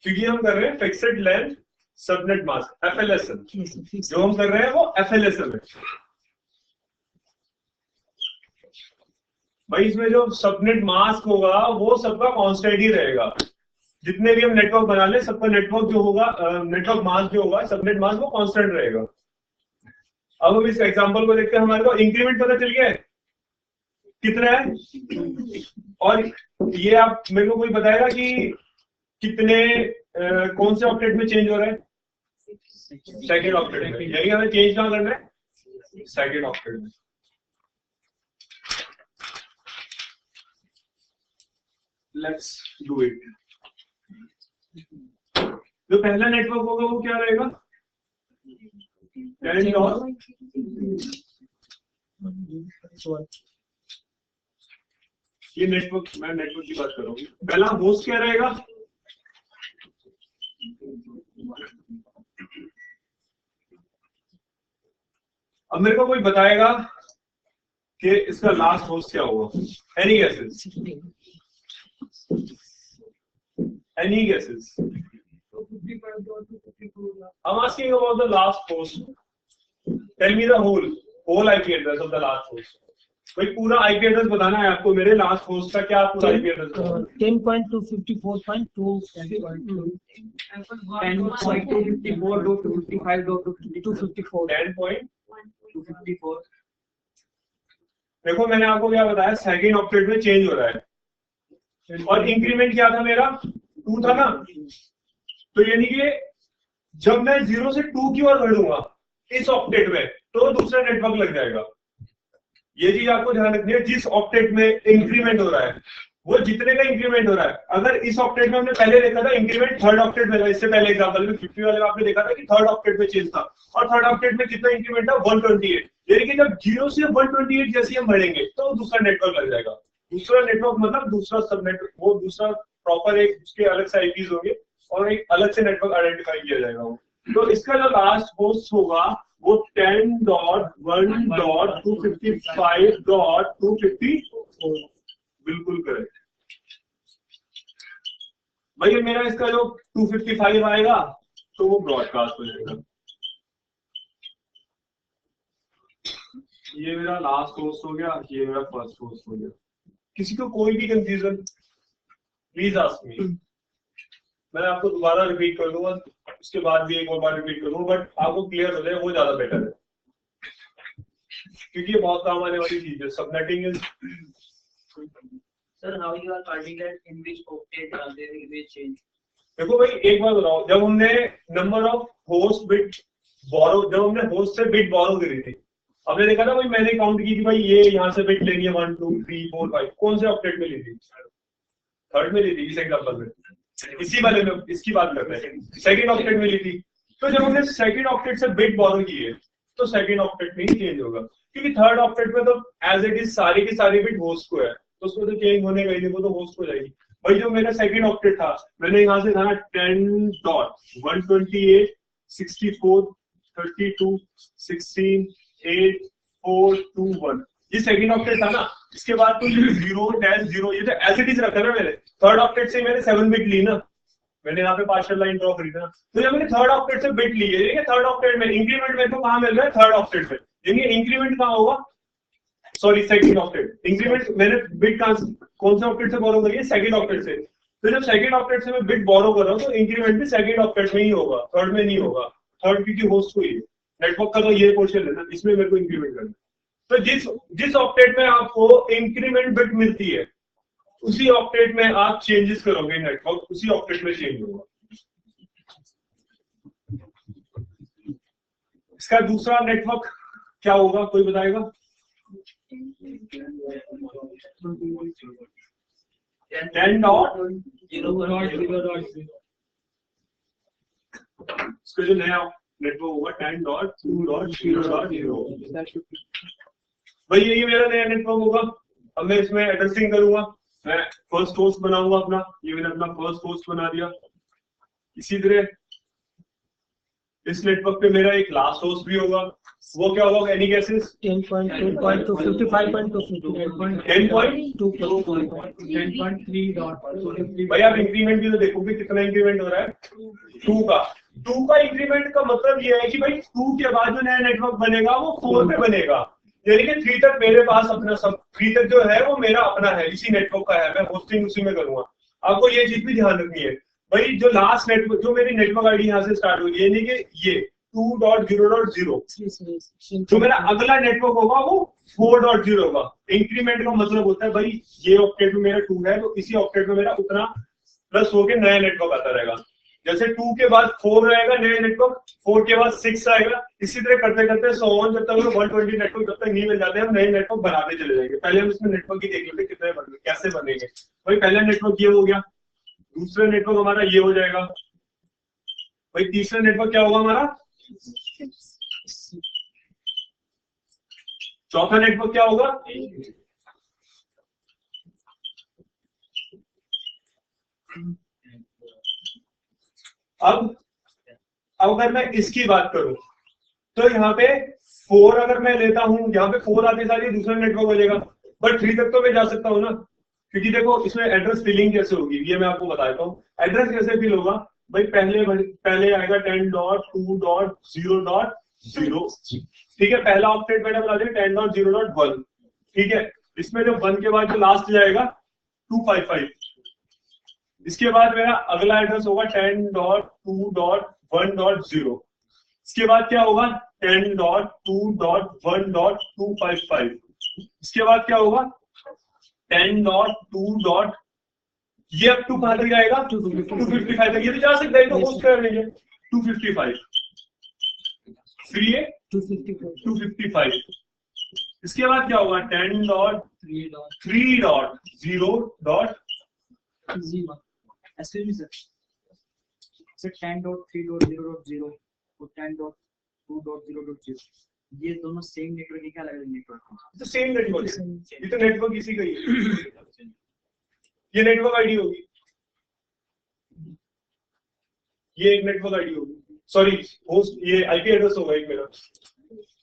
क्योंकि हम कर रहे हैं fixed length subnet mask FLSM, जो हम कर रहे हैं वो FLSM है। भाई इसमें जो सबनेट मास्क होगा वो सबका कांस्टेंट ही रहेगा। जितने भी हम नेटवर्क बना ले सबका नेटवर्क जो होगा, नेटवर्क मास्क जो होगा, सबनेट मास्क वो कांस्टेंट रहेगा। अब हम इस एग्जांपल को देखते हैं, हमारे को इंक्रीमेंट पता चल गया है कितना है, और ये आप मेरे को कोई बताएगा कि कितने कौन से ऑक्टेट में चेंज हो रहा है? सेकेंड ऑक्टेट में। यानी हमें चेंज कहाँ करना है? सेकेंड ऑक्टेट में। Let's do it. जो पहला नेटवर्क होगा वो क्या रहेगा? ये नेटवर्क, मैं नेटवर्क की बात कर रहा हूँ। पहला होस्ट क्या रहेगा? अब मेरे को कोई बताएगा कि इसका लास्ट होस्ट क्या होगा? Any guesses? Any guesses? I'm asking about the last host. Tell me the whole IP address of the last host. भाई पूरा IP एड्रेस बताना है आपको मेरे लास्ट होस्ट का। क्या पूरा IP एड्रेस? 10.254.2 10.254.255.254 10.254। देखो मैंने आपको क्या बताया, सेकेंड ऑक्टेट में चेंज हो रहा है, और इंक्रीमेंट क्या था मेरा? 2 था ना। तो यानी कि जब मैं 0 से 2 की ओर बढ़ूंगा इस ऑक्टेट में तो दूसरा नेटवर्क लग जाएगा। ये चीज आपको ध्यान रखनी है। जिस ऑक्टेट में इंक्रीमेंट हो रहा है वो जितने का इंक्रीमेंट हो रहा है, अगर इस ऑक्टेट में हमने पहले देखा था इंक्रीमेंट थर्ड ऑक्टेट में, इससे पहले एग्जांपल में 50 वाले में आपने देखा था कि थर्ड ऑक्टेट में चेंज था, और थर्ड ऑक्टेट में कितना इंक्रीमेंट था? 128। यानी कि जब 0 से 128 जैसे हम बढ़ेंगे तो दूसरा नेटवर्क लग जाएगा। दूसरा नेटवर्क मतलब दूसरा सब नेटवर्क, वो दूसरा प्रॉपर एक उसके अलग से आईपीज होंगे और एक अलग से नेटवर्क आइडेंटिफाई किया जाएगा वो। तो इसका जो लास्ट होस्ट होगा वो 10.1.255.254 बिल्कुल करेक्ट। भाई मेरा इसका जो 255 आएगा तो वो ब्रॉडकास्ट हो जाएगा। ये मेरा लास्ट होस्ट हो गया, ये मेरा फर्स्ट होस्ट हो गया। किसी को कोई भी कंफ्यूजन प्लीज आस्क मी। मैं आपको दोबारा रिपीट कर दूंगा, उसके बाद भी एक और बार रिपीट करूंगा, बट आपको क्लियर हो जाए वो ज्यादा बेटर है, क्योंकि ये बहुत काम आने वाली चीज है। Subnetting is Sir, how you are finding that in which octet there will be a change? देखो भाई एक बात बताओ, जब हमने नंबर ऑफ होस्ट बिट बोरो, जब हमने होस्ट से बिट बोरो करी थी, आपने देखा ना भाई, मैंने काउंट की थी भाई, ये यहाँ से बिट लेनी है 1 2 3 4 5, कौन से ऑक्टेट में ली थी? थर्ड में ली थी इस एग्जांपल में, इसी वाले में इसकी बात कर रहे हैं, सेकंड ऑक्टेट में ली थी। तो जब हमने सेकंड ऑक्टेट से बिट बोरो की है तो सेकंड ऑक्टेट में ही चेंज होगा, क्योंकि थर्ड ऑक्टेट में तो एज इट इज सारी की सारी बिट होस्ट को है, तो उसमें तो चेंज होने का ही नहीं, वो तो होस्ट को जाएगी। भाई जो मेरा सेकंड ऑक्टेट था, मैंने यहाँ से था 10.128 64 32 16 8 4 2 1, ये सेकंड ऑक्टेट था ना। इसके बाद तो 0-0 ये तो एज इट इज रखा ना मैंने। थर्ड ऑक्टेट से मैंने 7 बिट ली ना, मैंने यहाँ पे पार्शियल लाइन ड्रॉ करी था। तो जब मैंने थर्ड ऑक्टेट से बिट ली है, थर्ड ऑक्टेट में इंक्रीमेंट मेरे को कहाँ मिल रहा है? थर्ड ऑक्टेट में। देखिए इंक्रीमेंट कहाँ होगा? Sorry second octet. इंक्रीमेंट मैंने बिट कौन से ऑक्टेट से बोरो करी है? सेकंड ऑक्टेट से। तो जब सेकंड ऑक्टेट से मैं बिट बोरो कर रहा हूँ तो इंक्रीमेंट भी सेकंड ऑक्टेट में ही होगा, थर्ड में नहीं होगा। थर्ड क्योंकि होस्ट को ही नेटवर्क का तो ये पोर्शन है ना, इसमें मेरे को इंक्रीमेंट करना। तो जिस ऑक्टेट में आपको इंक्रीमेंट बिट मिलती है, उसी ऑक्टेट में आप चेंजेस करोगे, नेटवर्क उसी ऑक्टेट में चेंज होगा। इसका दूसरा नेटवर्क क्या होगा, कोई बताएगा? 10.0.0. इसका जो नया नेटवर्क होगा 10.2.0.0. भाई यही मेरा नया नेटवर्क होगा। अब मैं इसमें एड्रेसिंग करूंगा, मैं फर्स्ट होस्ट बनाऊंगा अपना, ये मैंने अपना फर्स्ट होस्ट बना दिया। इसी तरह इस नेटवर्क पे मेरा एक लास्ट होस्ट भी होगा, वो क्या होगा? Any guesses? 10.2.2 10.3. भाई आप इंक्रीमेंट भी तो देखोगे कितना इंक्रीमेंट हो रहा है, 2 का। 2 का इंक्रीमेंट का मतलब ये है कि भाई 2 के बाद जो नया नेटवर्क बनेगा वो 4 पे बनेगा, यानी कि 3 तक मेरे पास अपना सब, 3 तक जो है वो मेरा अपना है, इसी नेटवर्क का है, मैं होस्टिंग उसी में करूंगा। आपको ये चीज भी ध्यान रखनी है भाई, जो लास्ट नेटवर्क, जो मेरी नेटवर्क आईडी यहाँ से स्टार्ट होगी, यानी कि ये 2.0.0, जो मेरा अगला नेटवर्क होगा वो 4.0 होगा। इंक्रीमेंट का मतलब होता है भाई ये ऑक्टेट में मेरा 2 है तो इसी ऑक्टेट में मेरा उतना प्लस होके नया नेटवर्क आता रहेगा। जैसे 2 के बाद 4 रहेगा नया नेटवर्क, 4 के बाद 6 आएगा, इसी तरह करते करते सो ऑन, जब तक 120 नेटवर्क जब तक नहीं मिल जाते हम नए नेटवर्क बनाते चले जाएंगे। पहले हम इसमें नेटवर्क ही देख लेते कितने बनेंगे, कैसे बनेंगे। भाई पहला नेटवर्क ये हो गया, दूसरा नेटवर्क हमारा ये हो जाएगा, भाई तीसरा नेटवर्क क्या होगा हमारा, चौथा नेटवर्क क्या होगा, अब अगर मैं इसकी बात करूं तो यहाँ पे 4 अगर मैं लेता हूं, यहाँ पे 4 आते सारी दूसरा नेटवर्क हो जाएगा, बट 3 तक तो मैं जा सकता हूं ना, क्योंकि देखो इसमें एड्रेस फिलिंग कैसे होगी ये मैं आपको बताता हूँ। एड्रेस कैसे फिल होगा भाई, पहले आएगा 10.2.0.0, ठीक है, पहला ऑक्टेट मैंने बता दिया 10.0.1, ठीक है। इसमें जो 1 के बाद जो लास्ट जाएगा 255, इसके बाद मेरा अगला एड्रेस होगा 10.2.1.0, इसके बाद क्या होगा 10.2.1.255, इसके बाद क्या होगा 10.2. ये अब 2 कहां तक जाएगा 255 तक, ये तो जा सकता है, तो होस्ट कर लेंगे 255, फिर ये 255, इसके बाद क्या होगा 10.3.0.0. Excuse me, sir. Sir, 10.3.0.0 और 10.2.0.0, ये दोनों सेम नेटवर्क है क्या अलग अलग नेटवर्क? तो सेम नेटवर्क है, ये तो नेटवर्क इसी का ही है। ये नेटवर्क आईडी होगी, ये एक नेटवर्क आईडी होगी, सॉरी होस्ट, ये आईपी एड्रेस होगा एक मेरा,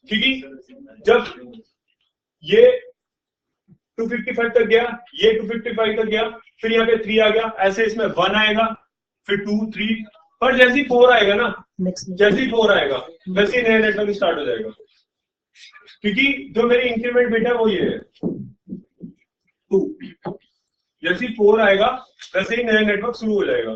ठीक है। जब ये 255 तक गया, ये 255 तक गया, फिर यहाँ पे 3 आ गया, ऐसे इसमें 1 आएगा, फिर 2 3, पर जैसे ही 4 आएगा ना, जैसे ही 4 आएगा वैसे ही नया नेटवर्क स्टार्ट हो जाएगा। क्योंकि जो मेरी इंक्रीमेंट बिट है वो ये है 2। जैसे ही 4 आएगा वैसे ही नया नेटवर्क शुरू हो जाएगा।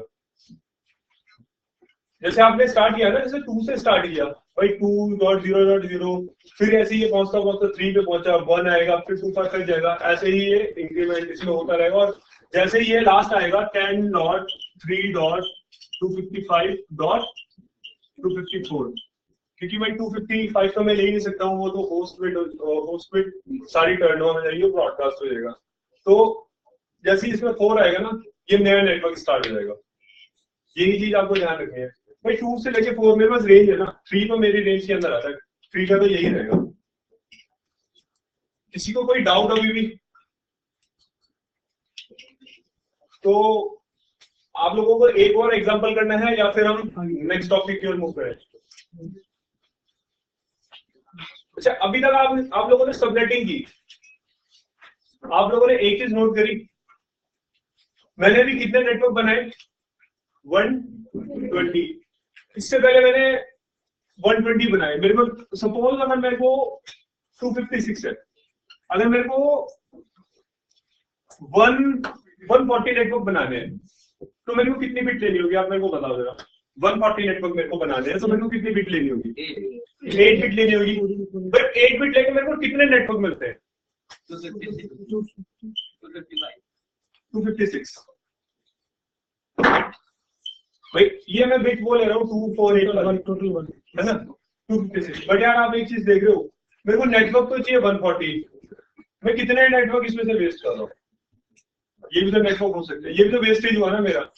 जैसे आपने स्टार्ट किया ना, जैसे 2 से स्टार्ट किया भाई 2.0.0, फिर ऐसे ही ये पहुंचता पहुंचता 3 पे पहुंचा, 1 आएगा, फिर 2 पर कट जाएगा, ऐसे ही ये इंक्रीमेंट इसमें होता रहेगा। और जैसे ही ये लास्ट आएगा 10.3.255.254, क्योंकि मैं 255 तो मैं ले ही नहीं सकता हूँ, वो तो होस्ट बिट सारी टर्न ऑन हो जाएगी, ब्रॉडकास्ट हो जाएगा। तो जैसे ही इसमें 4 आएगा ना, ये नया नेटवर्क स्टार्ट हो जाएगा। यही चीज आपको ध्यान रखनी है भाई। 2 से लेके 4 मेरे पास रेंज है ना, 3 तो मेरी रेंज के अंदर आता है, 3 का तो यही रहेगा। किसी को कोई डाउट अभी भी? तो आप लोगों को एक और एग्जांपल करना है या फिर हम नेक्स्ट टॉपिक की ओर मूव करें? अच्छा, अभी तक आप लोगों ने सबनेटिंग की, आप लोगों ने एक चीज नोट करी, मैंने भी कितने नेटवर्क बनाए? 120। इससे पहले मैंने 120 बनाए। मेरे को सपोज अगर मेरे को 256 है, अगर मेरे को 140 नेटवर्क बनाने हैं तो मेरे को कितनी बिट लेनी होगी? आप मेरे को बताओ जरा। 140 नेटवर्क मेरे को बनाने हैं तो मेरे को कितनी बिट लेनी होगी? 8 बिट लेनी होगी। बट 8 बिट लेके मेरे को कितने नेटवर्क मिलते हैं? 256। भाई ये मैं बिट वो ले रहा हूँ 248 टोटल 1 है ना, 256। बट यार आप एक चीज देख रहे हो, मेरे को नेटवर्क तो चाहिए 140, मैं कितने नेटवर्क इसमें से वेस्ट कर रहा हूँ? ये भी तो नेटवर्क हो सकते हैं, ये भी तो वेस्टेज हुआ ना मेरा,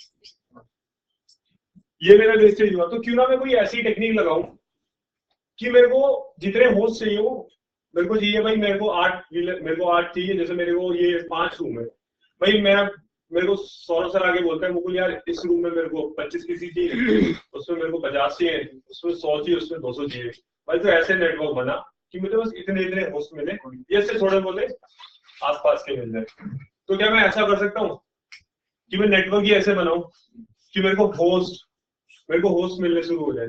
ये मेरा वेस्टेज हुआ। तो क्यों ना मैं कोई ऐसी टेक्निक लगाऊं कि मेरे को जितने होस्ट चाहिए हो, मेरे को चाहिए भाई, मेरे को 8 चाहिए। जैसे मेरे को ये 5 रूम है भाई, मेरे को सौरभ सर आगे बोलते हैं मुकुल यार इस रूम में मेरे को 25 पीसी चाहिए, उसमें मेरे को 50 चाहिए, उसमें 100 चाहिए, उसमें 200 चाहिए। भाई तो ऐसे नेटवर्क बना कि मुझे बस इतने इतने होस्ट मिले, ये से थोड़े बोले आसपास के मिल जाए। तो क्या मैं ऐसा कर सकता हूँ कि मैं नेटवर्क ही ऐसे बनाऊं कि मेरे को होस्ट मिलने शुरू हो जाए?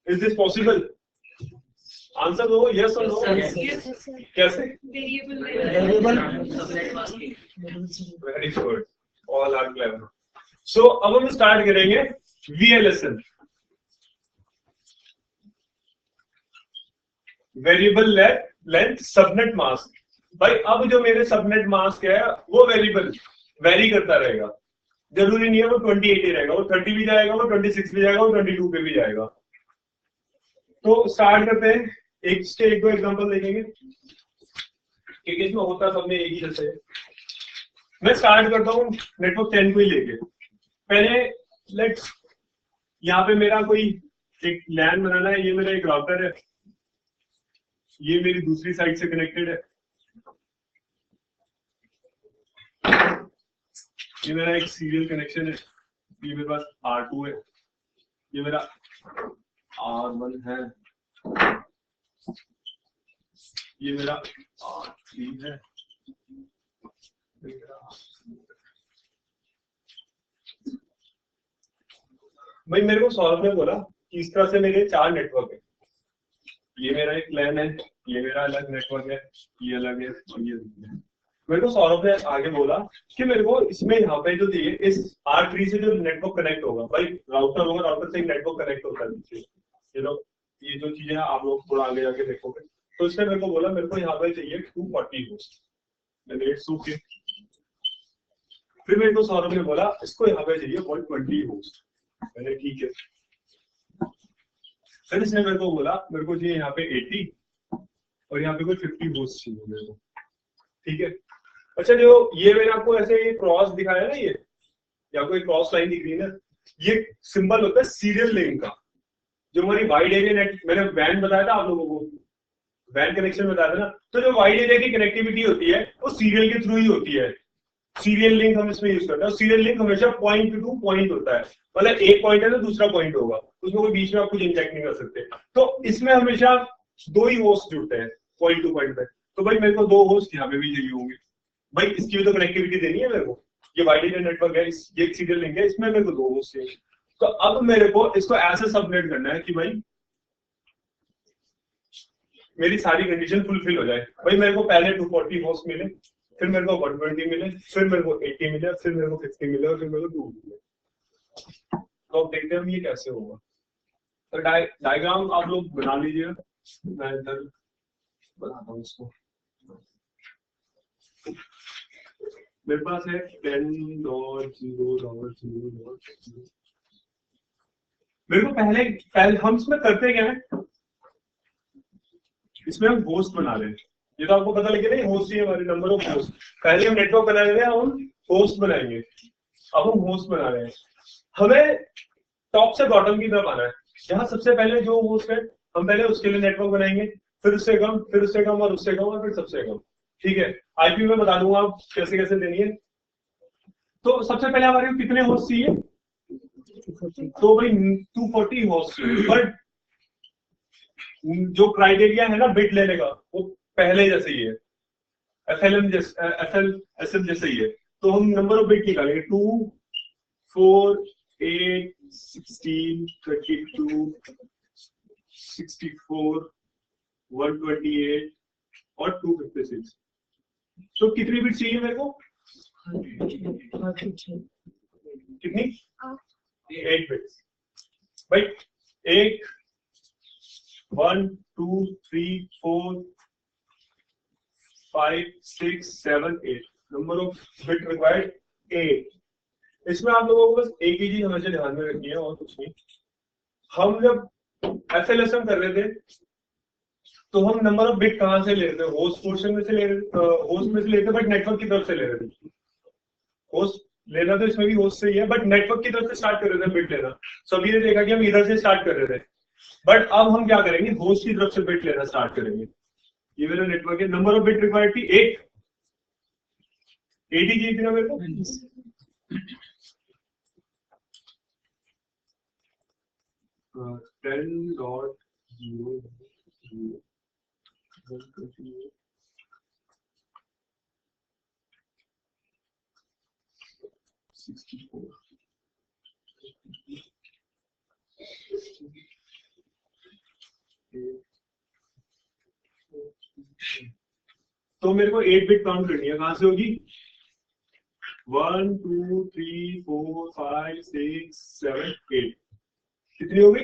Is this possible? आंसर दो, यस और नो। कैसे? Very good, all are clever. So अब हम स्टार्ट करेंगे VLSN, variable length subnet mask. भाई अब जो मेरे सबनेट मास्क है वो वेरी करता रहेगा, जरूरी नहीं है वो 28 ही रहेगा, वो 30 भी जाएगा, वो 26 भी जाएगा, वो 22 पे भी जाएगा। तो स्टार्ट करते हैं, एक दो एग्जांपल देखेंगे क्योंकि इसमें होता सब में एक ही जैसे है। मैं स्टार्ट करता हूँ नेटवर्क 10 को ही लेके। पहले लेट्स यहाँ पे मेरा कोई एक लैन बनाना है, ये मेरा एक राउटर है, ये मेरी दूसरी साइड से कनेक्टेड है, ये मेरा एक सीरियल कनेक्शन है, ये मेरे पास R2 है, ये मेरा R1 है, ये मेरा R3 है, भाई मेरे को सौरभ ने बोला कि इस तरह से मेरे 4 नेटवर्क है, ये मेरा एक लैन है, ये मेरा अलग नेटवर्क है, ये अलग है और ये अलग है। मेरे को सौरभ ने आगे बोला कि मेरे को इसमें यहाँ पे जो दिए इस R3 से जो नेटवर्क कनेक्ट होगा, भाई राउटर होगा, राउटर से नेटवर्क कनेक्ट होता है, ये जो चीजें आप लोग थोड़ा आगे जाके देखोगे। तो इसने मेरे को बोला मेरे को यहाँ पे चाहिए 240 होस्ट, मैंने 8 फिर मेरे को सौरभ ने बोला इसको यहाँ पे चाहिए 120 होस्ट, मैंने ठीक है। फिर इसने मेरे को बोला मेरे को चाहिए यहाँ पे 80 और यहाँ पे कोई 50 होस्ट चाहिए मेरे को, ठीक है। अच्छा जो ये मैंने आपको ऐसे क्रॉस दिखाया ना, ये या कोई क्रॉस लाइन दिख रही है ना, ये सिंबल होता है सीरियल लिंक का। जो हमारी वाइड एरिया नेट, मैंने वैन बताया था आप लोगों को, वैन कनेक्शन बताया था ना, तो जो वाइड एरिया की कनेक्टिविटी होती है वो सीरियल के थ्रू ही होती है। सीरियल लिंक हम इसमें यूज करते हैं। सीरियल लिंक हमेशा पॉइंट टू पॉइंट होता है, मतलब एक पॉइंट है तो दूसरा पॉइंट होगा, उसमें कोई बीच में आप कुछ इंजेक्ट नहीं कर सकते। तो इसमें हमेशा 2 ही होस्ट जुड़ते हैं पॉइंट टू पॉइंट पे। तो भाई मेरे को 2 होस्ट यहाँ पे भी चाहिए होंगे, भाई इसकी भी तो कनेक्टिविटी देनी है मेरे को। ये वाइड एरिया नेटवर्क है, ये एक सीरियल लिंक है, इसमें मेरे को 2 होस्ट चाहिए। तो अब मेरे को इसको ऐसे सबनेट करना है कि भाई मेरी सारी कंडीशन फुलफिल हो जाए। भाई मेरे को पहले 240 होस्ट मिले, फिर मेरे को 120 मिले, फिर मेरे को 80 मिले, फिर मेरे को 50 मिले और फिर मेरे को 2 मिले। तो अब देखते हैं ये कैसे होगा। तो डायग्राम आप लोग बना लीजिए, मैं इधर बनाता हूँ इसको। मेरे पास है 10.0.0.0। मेरे को पहले हम इसमें करते क्या है, इसमें हम होस्ट बना रहे हैं। ये तो आपको पता लगे ना, होस्ट ही हमारे नंबर ऑफ होस्ट। पहले हम नेटवर्क बना रहे थे, हम होस्ट बनाएंगे। अब हम होस्ट बना रहे हैं, हमें टॉप से बॉटम की तरफ आना है। यहाँ सबसे पहले जो होस्ट है हम पहले उसके लिए नेटवर्क बनाएंगे, फिर उससे कम, फिर उससे कम और उससे कम और फिर सबसे कम। ठीक है, आईपी में बता दूंगा आप कैसे कैसे देनी है। तो सबसे पहले हमारे को कितने होस्ट चाहिए, तो भाई 240 होस्ट। बट जो क्राइटेरिया है ना बिट लेने का, वो पहले जैसे ही है, FLM जैसे ही है। तो हम नंबर ऑफ बिट निकालेंगे 2, 4, 8, 16, 32, 64, 128 और 256। तो कितनी बिट चाहिए मेरे को, कितनी, 8 बिट्स। भाई 1, 2, 3, 4, 5, 6, 7, 8 नंबर ऑफ बिट रिक्वायर्ड 8। इसमें आप लोगों को बस एक ही चीज हमेशा ध्यान में रखनी है और कुछ नहीं। हम जब FLSM कर रहे थे तो हम नंबर ऑफ बिट कहां से ले रहे थे, होस्ट पोर्शन में से ले रहे थे, होस्ट में से लेते, बट नेटवर्क की तरफ से ले रहे थे। होस्ट लेना तो इसमें भी होस्ट से ही है, बट नेटवर्क की तरफ से स्टार्ट कर रहे थे बिट लेना। सभी ने देखा कि हम इधर से स्टार्ट कर रहे थे, बट अब हम क्या करेंगे, होस्ट की तरफ से बिट लेना स्टार्ट करेंगे। ये मेरा नेटवर्क है, नंबर ऑफ बिट रिक्वायर्ड थी 8 ही चाहिए थी ना मेरे को। 10.0.0 64 तो मेरे को 8 बिट काउंट करनी है, कहां से होगी, 1, 2, 3, 4, 5, 6, 7, 8। कितनी होगी,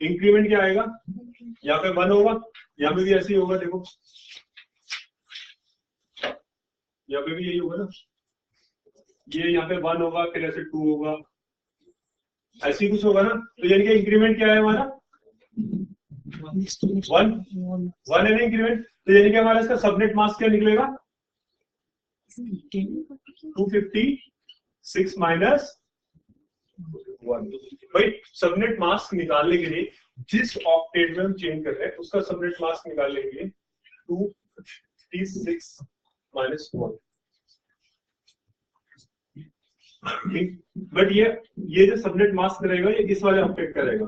इंक्रीमेंट क्या आएगा, यहाँ पे 1 होगा, यहाँ पे भी ऐसे ही होगा। देखो यहाँ पे भी यही होगा ना, ये यहाँ पे 1 होगा, फिर ऐसे 2 होगा, ऐसे ही कुछ होगा ना। तो यानी कि इंक्रीमेंट क्या है हमारा, 1 है ना इंक्रीमेंट। तो यानी कि हमारा इसका सबनेट मास्क क्या निकलेगा, 256 माइनस 1। भाई सबनेट मास्क निकालने के लिए जिस ऑक्टेट में हम चेंज कर रहे हैं उसका सबनेट मास्क निकालने के लिए 256 माइनस 1। बट ये जो सबनेट मास्क रहेगा ये इस वाले ऑक्टेट का रहेगा,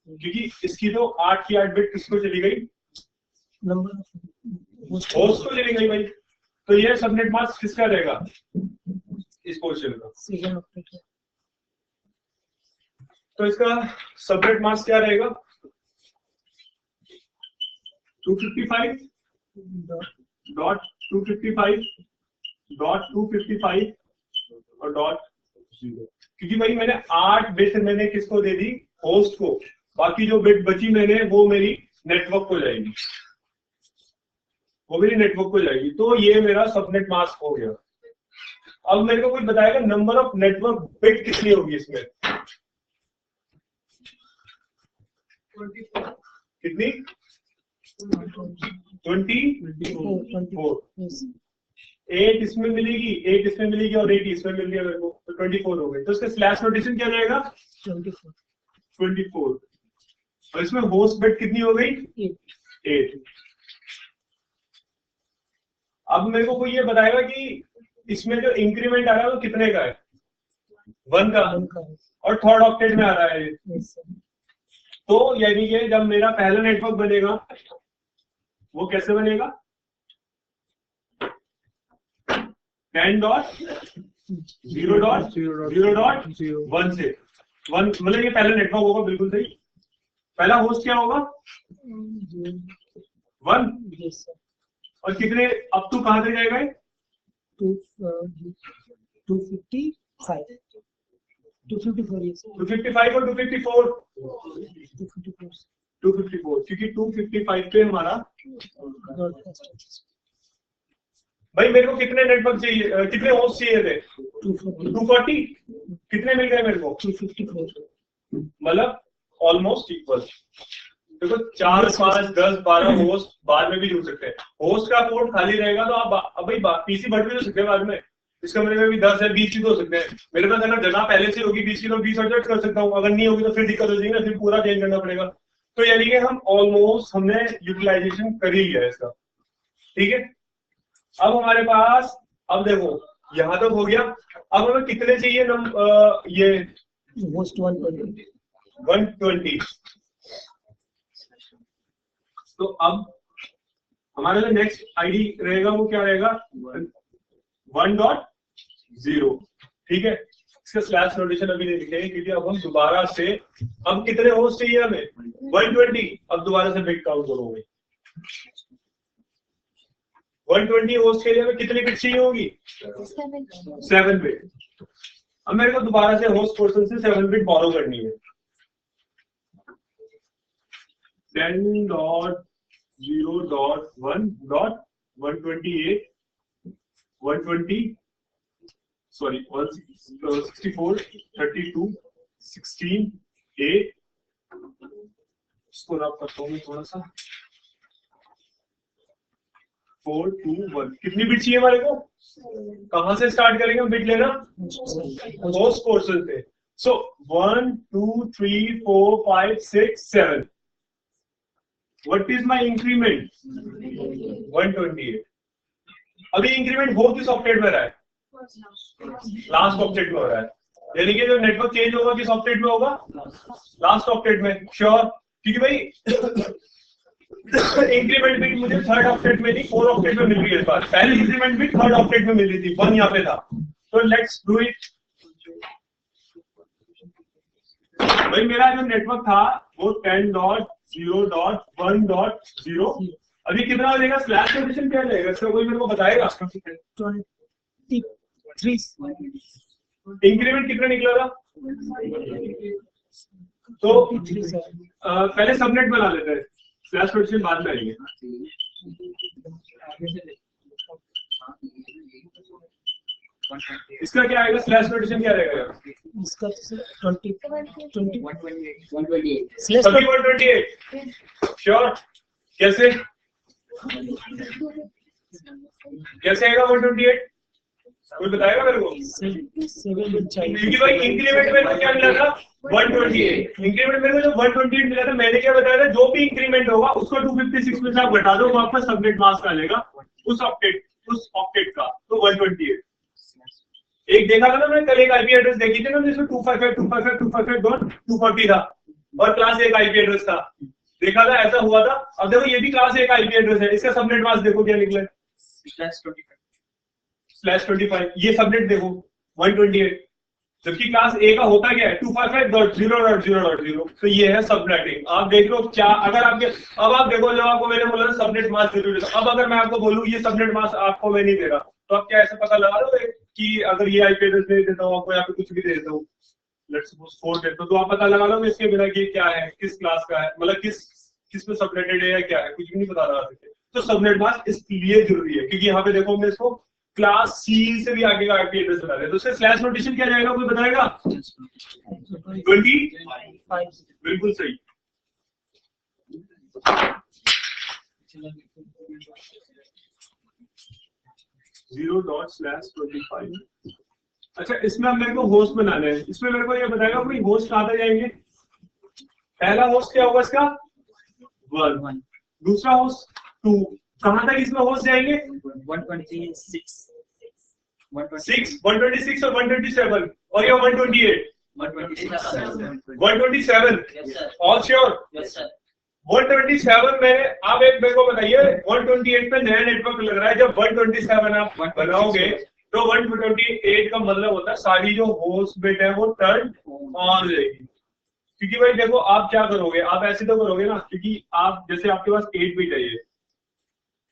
क्योंकि इसकी तो 8 की 8 बिट किसको चली गई, होस्ट को चली गई भाई। तो ये सबनेट मास्क किसका रहेगा, इस पोर्शन का। तो इसका सबनेट मास्क क्या रहेगा, 255.255.255 और .0, क्योंकि भाई मैंने 8 बिट मैंने किसको दे दी, होस्ट को। बाकी जो बिट बची मैंने वो मेरी नेटवर्क को जाएगी, तो ये मेरा सबनेट मास्क हो गया। अब मेरे को कोई बताएगा नंबर ऑफ नेटवर्क बिट कितनी होगी इसमें, कितनी, 24। 8 इसमें मिलेगी, 8 इसमें मिलेगी और 8 इसमें मिल गया मेरे को, तो 24 हो गए। तो इसका स्लैश नोटेशन क्या रहेगा, 24। और इसमें होस्ट बिट कितनी हो गई, 8। अब मेरे को कोई ये बताएगा कि इसमें जो इंक्रीमेंट आ रहा है वो कितने का है, 1 का, और थर्ड ऑक्टेट में आ रहा है। तो यानी कि जब मेरा पहला नेटवर्क बनेगा वो कैसे बनेगा, 10.0.0.1 से 1, मतलब ये पहला नेटवर्क होगा, बिल्कुल सही। पहला होस्ट क्या होगा 1 Yes, sir. और कितने अप टू कहां तक जाएगा 255. 254, yes, sir. 255 और 254 254. 254 क्योंकि 255 पे हमारा Broadcast. भाई मेरे को कितने नेटवर्क चाहिए कितने होस्ट चाहिए थे 240 कितने मिल गए मेरे को 254. मतलब ऑलमोस्ट इक्वल देखो 4 5 10 12 होस्ट बाद में भी जुड़ सकते हैं होस्ट का पोर्ट खाली रहेगा तो आप अब भाई पीसी बढ़ भी तो सकते हैं बाद में इस कमरे में भी 10 है 20 की तो हो सकते हैं मेरे पास अगर जगह पहले से होगी 20 की तो 20 एडजस्ट कर सकता हूँ अगर नहीं होगी तो फिर दिक्कत हो जाएगी ना फिर पूरा चेंज करना पड़ेगा तो यानी कि हम ऑलमोस्ट हमने यूटिलाइजेशन कर ही लिया इसका ठीक है अब हमारे पास अब देखो यहां तक हो गया अब हमें कितने चाहिए ये Host 120. 120 तो अब हमारा जो नेक्स्ट आईडी रहेगा वो क्या रहेगा 1.0 ठीक है इसका स्लैश नोटेशन अभी नहीं लिखेंगे क्योंकि अब हम दोबारा से अब कितने होस्ट चाहिए हमें 120 अब दोबारा से बिट काउंट करोगे 120 होस्ट के लिए हमें कितनी बिट चाहिए होगी 7 बिट अब मेरे को दोबारा से होस्ट पर्सन से 7 बिट बोरो करनी है 10.0.1.128 120 sorry 164 32 16 8 इसको रब करता हूँ मैं थोड़ा सा 4 2 1 कितनी बिट चाहिए हमारे को कहां से स्टार्ट करेंगे हम बिट लेना होस्ट पोर्शन से सो 1 2 3 4 5 6 7 व्हाट इज माय इंक्रीमेंट 128 अभी इंक्रीमेंट हो किस ऑक्टेट में रहा है लास्ट ऑक्टेट में हो रहा है यानी कि जो नेटवर्क चेंज होगा किस ऑक्टेट में होगा लास्ट ऑक्टेट में श्योर क्योंकि भाई इंक्रीमेंट बिट मुझे थर्ड ऑक्टेट में नहीं 4 ऑक्टेट में मिल रही है इस बार पहले इंक्रीमेंट बिट थर्ड ऑक्टेट में मिल रही थी 1 यहाँ पे था तो लेट्स डू इट भाई मेरा जो नेटवर्क था वो 10.0.1.0 अभी कितना हो जाएगा स्लैश नोटेशन क्या जाएगा इसका कोई मेरे को बताएगा 23. इंक्रीमेंट कितना निकला था तो 23, sir. पहले सबनेट बना लेते हैं स्लैश नोटेशन बाद में आएंगे इसका क्या आएगा स्लैश नोटेशन क्या रहेगा इसका 20 सभी 128 श्योर कैसे कैसे आएगा 128 कोई बताएगा मेरे को 7 क्योंकि भाई इंक्रीमेंट में तो क्या मिला था 128 इंक्रीमेंट मेरे को जो 128 मिला था मैंने क्या बताया था जो भी इंक्रीमेंट होगा उसको 256 में से आप घटा दो वापस सबनेट मास्क आ जाएगा उस ऑक्टेट का तो 128 एक देखा था ना मैंने कल एक आईपी एड्रेस देखी थी ना जिसमें 255 था और क्लास एक आईपी एड्रेस था देखा था ऐसा हुआ था अब देखो ये भी क्लास एक आईपी एड्रेस है इसका सबनेट मास्क देखो क्या निकला /25 ये सबनेट देखो 128 जबकि क्लास ए का होता क्या है 255.0.0.0 तो ये है सबनेटिंग आप देख लो क्या अगर आपके अब आप देखो जब आपको मैंने बोला सबनेट मास्क जरूरी है अब अगर मैं आपको बोलूं ये सबनेट मास्क आपको मैं नहीं दे रहा तो आप क्या ऐसे पता लगा दोगे कि अगर ये आईपी एड्रेस दे देता हूँ आपको या फिर कुछ भी दे देता हूँ लेट्स सपोज 4 देता हूँ तो आप पता लगा लोगे इसके बिना कि क्या है किस क्लास का है मतलब किस में सबनेटेड है या क्या है कुछ भी नहीं पता लगा सकते तो सबनेट मास्क इसलिए जरूरी है क्योंकि यहाँ पे देखो हमने इसको क्लास सी से भी आगे का आईपी एड्रेस बता रहे तो उससे स्लैश नोटेशन क्या जाएगा कोई बताएगा 20 बिल्कुल सही ./25 अच्छा इसमें अब मेरे को होस्ट बनाना है इसमें मेरे को ये बताएगा कोई होस्ट कहाँ तक जाएंगे पहला होस्ट क्या होगा इसका 1 दूसरा होस्ट 2 कहाँ तक इसमें होस्ट जाएंगे 126 126 और 127 और ये 127 ऑल श्योर 127 में आप एक मेरे को बताइए 128 पे नया नेटवर्क लग रहा है जब 127 आप बनाओगे तो 128 का मतलब होता है सारी जो होस्ट बिट है वो टर्न ऑन रहेगी क्योंकि भाई देखो आप क्या करोगे, आप ऐसे तो करोगे ना, क्योंकि आप जैसे आपके पास 8 बिट है, ये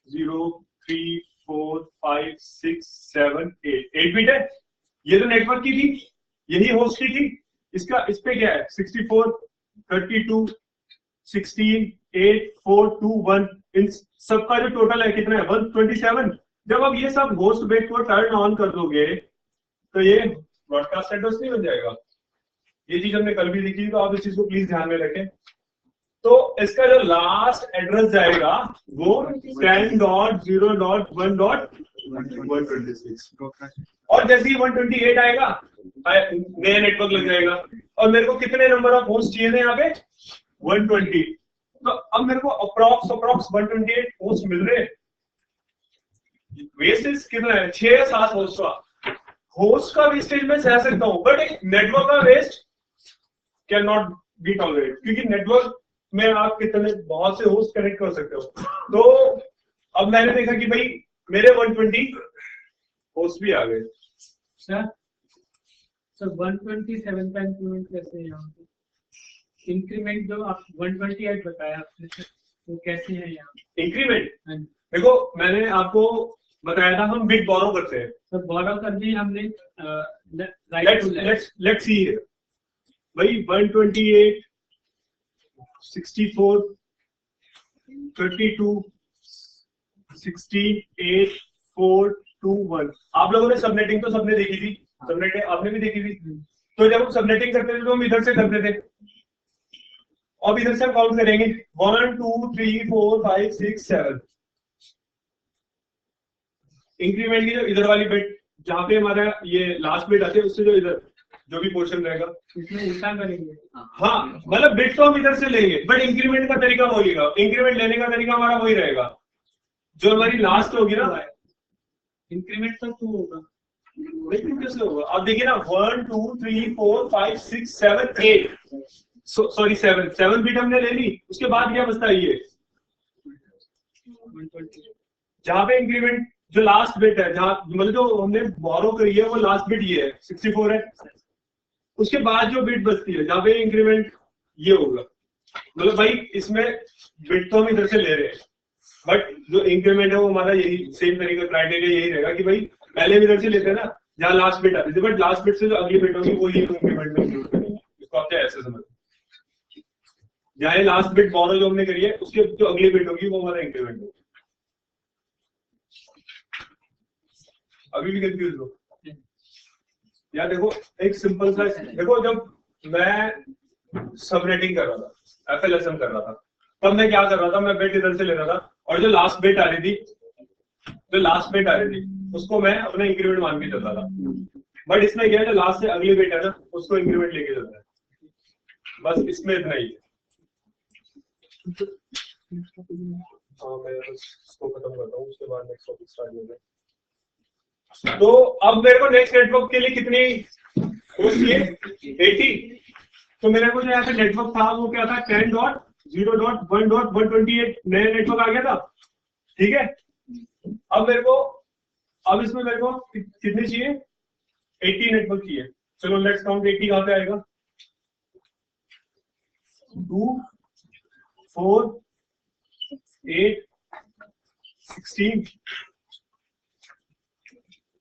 0 3 4 5 6 7 8 बिट है, ये तो नेटवर्क की थी, यही होस्ट की थी, इसका इस पे क्या है 64 32 16 8 4 2 1, इन सबका जो टोटल है कितना है 127। जब आप ये सब होस्ट बिट को टर्न ऑन कर दोगे तो ये ब्रॉडकास्ट एड्रेस नहीं बन जाएगा। ये चीज हमने कल भी देखी, तो आप इस चीज को प्लीज ध्यान में रखें। तो इसका जो लास्ट एड्रेस जाएगा वो 10.0.1.126, और जैसे ही 128 आएगा नया नेटवर्क लग जाएगा। और मेरे को कितने नंबर ऑफ होस्ट चाहिए थे यहाँ पे 120, तो अब मेरे को अप्रॉक्स 128 होस्ट मिल रहे हैं। वेस्टेज कितना है 6 या 7 होस्ट का। होस्ट का वेस्टेज में सह सकता हूं, बट एक नेटवर्क का waste can not be tolerate, क्योंकि नेटवर्क में आप कितने बहुत से होस्ट कनेक्ट कर सकते हो। तो अब मैंने देखा कि भाई मेरे 120 होस्ट भी आ गए। सर 127 का इंक्रीमेंट कैसे है यहाँ पे? इंक्रीमेंट जो आप 128 बताया आपने सर, वो कैसे है यहाँ? इंक्रीमेंट देखो मैंने आपको बताया था हम बिट बोरो करते हैं, तो बोरो कर दी हमने। लेट्स सी भाई 128 64 32 16 8 4 2 1। आप लोगों ने सबनेटिंग तो सबने देखी थी, सबनेटिंग आपने भी देखी थी। तो जब हम सबनेटिंग करते थे तो हम इधर से करते थे, अब इधर से हम काउंट करेंगे 1 2 3 4 5 6 7। इंक्रीमेंट की जो इधर वाली बिट जहां पे हमारा ये लास्ट बिट आते हैं उससे जो इधर जो भी पोर्शन रहेगा इसमें उल्टा करेंगे। हाँ मतलब बिट तो हम इधर से लेंगे, बट इंक्रीमेंट का तरीका वही होगा, इंक्रीमेंट लेने का तरीका हमारा वही रहेगा। जो हमारी लास्ट होगी ना इंक्रीमेंट तो 2 होगा, लेकिन कैसे होगा आप देखिए ना 1 2 3 4 5 6 7 8, सॉरी 7 बिट हमने ले ली, उसके बाद क्या बचता है ये 120। जहां पे इंक्रीमेंट जो लास्ट बिट है, जहां मतलब जो हमने बोरो करी है वो लास्ट बिट ये है 64 है, उसके बाद जो बिट बचती है जहां पे इंक्रीमेंट ये होगा। मतलब भाई इसमें बिट तो हम इधर से ले रहे हैं, बट जो इंक्रीमेंट है वो हमारा यही सेम तरीका क्राइटेरिया यही रहेगा कि भाई पहले हम इधर से लेते हैं ना जहां लास्ट बिट आती है, बट लास्ट बिट से जो अगली बिट होगी वो ही इंक्रीमेंट में इंक्लूड करेंगे। इसको आप ऐसे समझ, जहां लास्ट बिट बोरो जो हमने करी है उसकी जो अगली बिट होगी वो हमारा इंक्रीमेंट होगा। अभी भी कंफ्यूज हो यार? देखो एक सिंपल सा, देखो जब मैं सबनेटिंग कर रहा था, एफएलएसएम कर रहा था, तब मैं क्या कर रहा था, मैं बिट इधर से ले रहा था और जो लास्ट बिट आ रही थी उसको मैं अपना इंक्रीमेंट मान के चलता था। बट इसमें क्या है, जो लास्ट से अगली बिट है ना उसको इंक्रीमेंट लेके चलता है, बस इसमें इतना ही है। हाँ मैं इसको खत्म करता हूँ, उसके बाद नेक्स्ट टॉपिक स्टार्ट होगा। तो अब मेरे को नेक्स्ट नेटवर्क के लिए कितनी होस्ट चाहिए 80। तो मेरे को जो यहाँ पे नेटवर्क था वो क्या था 10.0.1.128 नया नेटवर्क आ गया था, ठीक है। अब इसमें मेरे को कितने चाहिए 80 नेटवर्क चाहिए। चलो लेट्स काउंट 80 कहां पे आएगा 2 4 8 16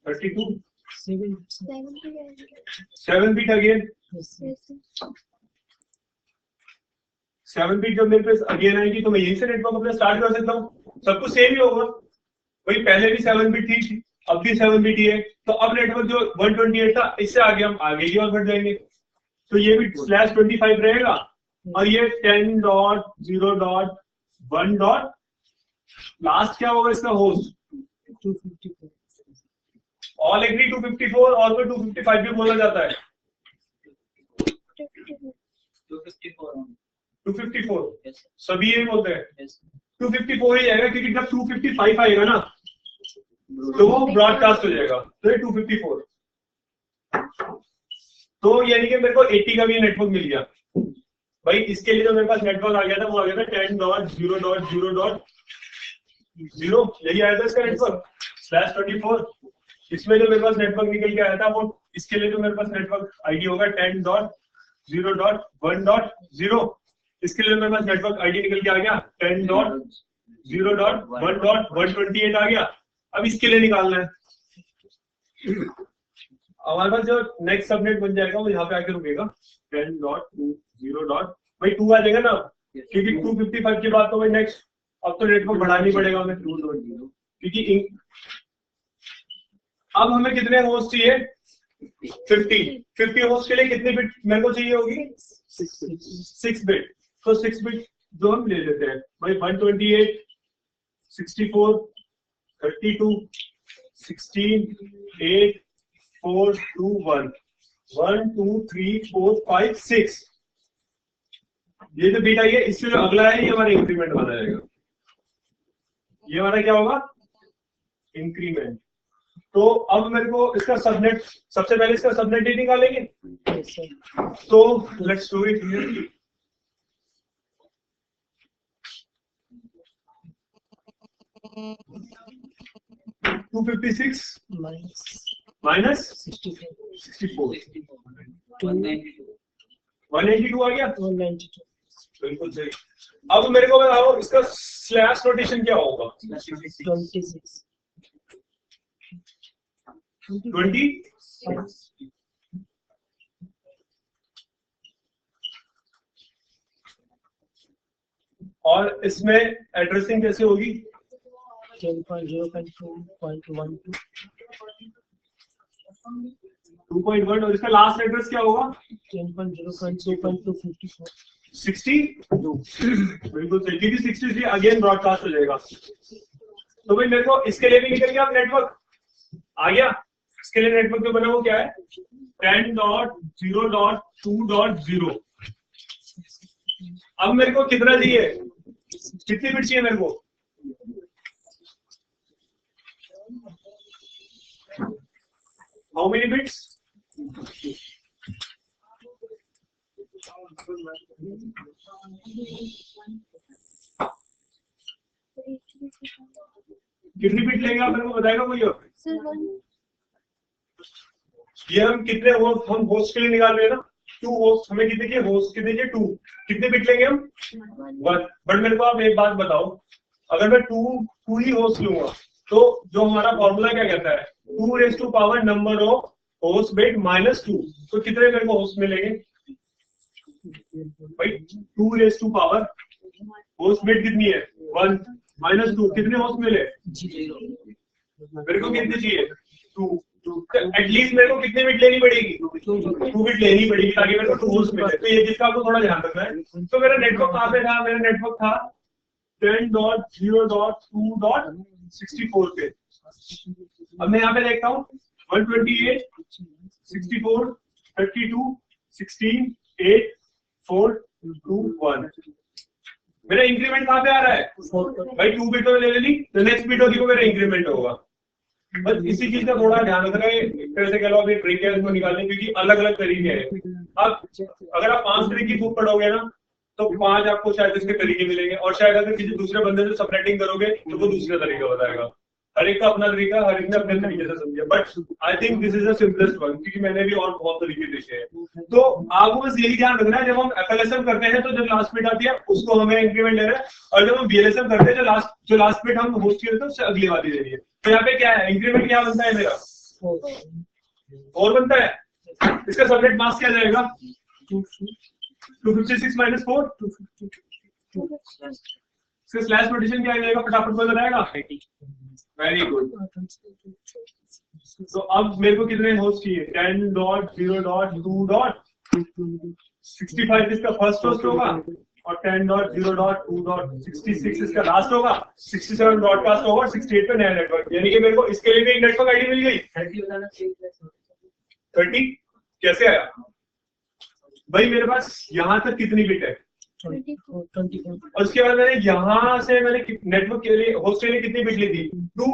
32 7 बिट अगेन 7 बिट जब मेरे पास अगेन आएगी तो मैं यहीं से नेटवर्क अपना स्टार्ट कर सकता हूँ, सब कुछ सेम ही होगा। वही पहले भी 7 बिट थी, अब भी 7 बिट ही है, तो अब नेटवर्क जो 128 था इससे आगे हम आगे ही और बढ़ जाएंगे। तो ये भी /25 रहेगा और ये 10.0.1. लास्ट क्या होगा इसका होस्ट 254। ऑल एग्री 254 और को 255 भी बोला जाता है। 254 सभी यही बोलते हैं 254 ही आएगा, क्योंकि जब 255 आएगा ना तो वो ब्रॉडकास्ट हो जाएगा, तो ये 254। तो यानी कि मेरे को 80 का भी नेटवर्क मिल गया भाई। इसके लिए जो मेरे पास नेटवर्क आ गया था वो आ गया था 10.0.0.0, यही आया था इसका नेटवर्क /24। इसमें जो मेरे पास नेटवर्क निकल के आया था वो इसके लिए जो मेरे पास नेटवर्क आईडी होगा 10.0.1.1.126। 0.1.0। इसके लिए मेरे पास नेटवर्क आईडी निकल के आ गया 10.0.1.128 आ गया। अब इसके लिए निकालना है, हमारे पास जो नेक्स्ट सबनेट बन जाएगा वो यहाँ पे आके रुकेगा 10.2.0. भाई 2 आ जाएगा ना, क्योंकि 255 के बाद तो भाई नेक्स्ट अब तो नेटवर्क बढ़ाना ही पड़ेगा हमें 2.0, क्योंकि अब हमें कितने होस्ट चाहिए 50 होस्ट के लिए कितने बिट मेरे को चाहिए होगी 6 बिट। तो 6 बिट जो हम ले लेते हैं भाई 128 64 32 16 8 4 2 1 1 2 3 4 5 6। ये जो बीट आई है इससे जो अगला है ये हमारा इंक्रीमेंट बना जाएगा, ये हमारा क्या होगा इंक्रीमेंट। तो अब मेरे को इसका सबनेट, सबसे पहले इसका सबनेट ही निकालेंगे। तो let's do it here. Two 56 minus 64 182 आ गया, 192 बिल्कुल सही। अब मेरे को बताओ इसका स्लैश नोटेशन क्या होगा 26 20। और इसमें एड्रेसिंग कैसे होगी 10.0.2.12 2.1 और इसका लास्ट एड्रेस क्या होगा 10.0.2.254 60। बिल्कुल सही, क्योंकि 60 अगेन ब्रॉडकास्ट हो जाएगा। तो भाई मेरे को इसके लिए भी निकल गया नेटवर्क आ गया। इसके लिए नेटवर्क जो बना वो क्या है 10.0.2.0। अब मेरे को कितना चाहिए, कितनी बिट चाहिए मेरे को हाउ मेनी बिट्स कितनी बिट लेंगे आप मेरे को बताएगा कोई और? ये हम कितने होस्ट, हम होस्ट के लिए निकाल रहे हैं ना 2 होस्ट, हमें कितने चाहिए होस्ट कितने चाहिए 2, कितने बिट लेंगे हम 1। बट मेरे को आप एक बात बताओ, अगर मैं 2 ही होस्ट लूंगा तो जो हमारा फॉर्मूला क्या कहता है 2 raise to power number of host bit -2। तो कितने मेरे को होस्ट मिलेंगे भाई 2 raise to power host bit कितनी है 1 -2, कितने होस्ट मिले मेरे को कितने चाहिए 2। एटलीस्ट मेरे को कितने बिट लेनी पड़ेगी 2 बिट लेनी पड़ेगी ताकि मेरे को 2 होस्ट मिले। तो ये जिसका आपको थोड़ा ध्यान रखना है। तो मेरा नेटवर्क कहां पे था, मेरा नेटवर्क था 10.0.2.64 पे। अब मैं यहाँ पे देखता हूँ 128 64 32 16 8 4 2 1। मेरा इंक्रीमेंट कहाँ पे आ रहा है भाई 2 बिटों में ले ली तो नेक्स्ट बिट होगी वो मेरा इंक्रीमेंट होगा। बस इसी चीज का थोड़ा ध्यान रखना है। एक तरह से कह लो अभी ट्रिक है इसको निकालने, क्योंकि अलग अलग तरीके हैं। अब अगर आप 5 ट्रिक की बुक पढ़ोगे ना तो 5 आपको शायद इसके तरीके मिलेंगे, और शायद अगर किसी दूसरे बंदे से सेपरेटिंग करोगे तो वो दूसरा तरीका बताएगा। हर एक का अपना तरीका, हर एक ने अपने तरीके से समझा। But I think this is the simplest one, क्योंकि मैंने भी और बहुत तरीके देखे हैं। तो आपको बस यही ध्यान रखना है जब हम FLSM करते हैं तो जो लास्ट बिट आती है उसको हमें इंक्रीमेंट लेना है, और जब हम VLSM करते हैं जो लास्ट बिट हम होस्ट किए थे उससे अगली बात ही देनी है। तो यहाँ पे क्या है इंक्रीमेंट क्या बनता है मेरा 4 बनता है। इसका सबनेट मास्क क्या जाएगा 256 - 4। इसका स्लैश नोटेशन क्या जाएगा फटाफट में बताएगा। Very good. तो अब मेरे को कितने होस्ट चाहिए 10.0.2.65 इसका फर्स्ट होस्ट होगा, और 10.0.2.66 इसका लास्ट होगा, 67 ब्रॉडकास्ट होगा, और 68 पे नया नेटवर्क। यानी कि मेरे को इसके लिए भी एक नेटवर्क आईडी मिल गई 30। कैसे आया भाई मेरे पास यहाँ तक कितनी बिट है 24 और उसके बाद मैंने यहाँ से मैंने नेटवर्क के लिए होस्ट के लिए कितनी बिट ली थी 2,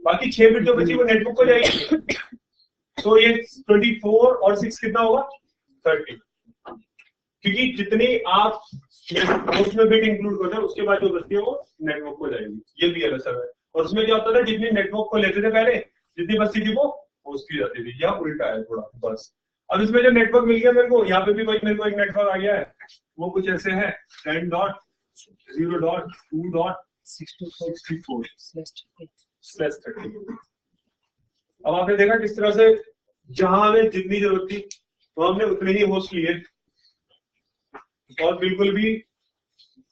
बाकी 6 बिट जो बची वो नेटवर्क को जाएगी। तो ये 24 और 6 कितना होगा 30, क्योंकि जितनी आप होस्ट में बिट इंक्लूड करते हैं उसके बाद जो बचती है वो नेटवर्क को जाएगी। ये भी अलग है। और उसमें क्या होता था जितनी नेटवर्क को लेते थे पहले जितनी बचती थी वो होस्ट की जाती थी, या उल्टा है थोड़ा बस। अब इसमें जो नेटवर्क मिल गया मेरे को, यहाँ पे भी भाई मेरे को एक नेटवर्क आ गया है, वो कुछ ऐसे है 10.0.2.64/30। अब आपने देखा किस तरह से जहां हमें जितनी जरूरत थी तो हमने उतने ही होस्ट लिए और बिल्कुल भी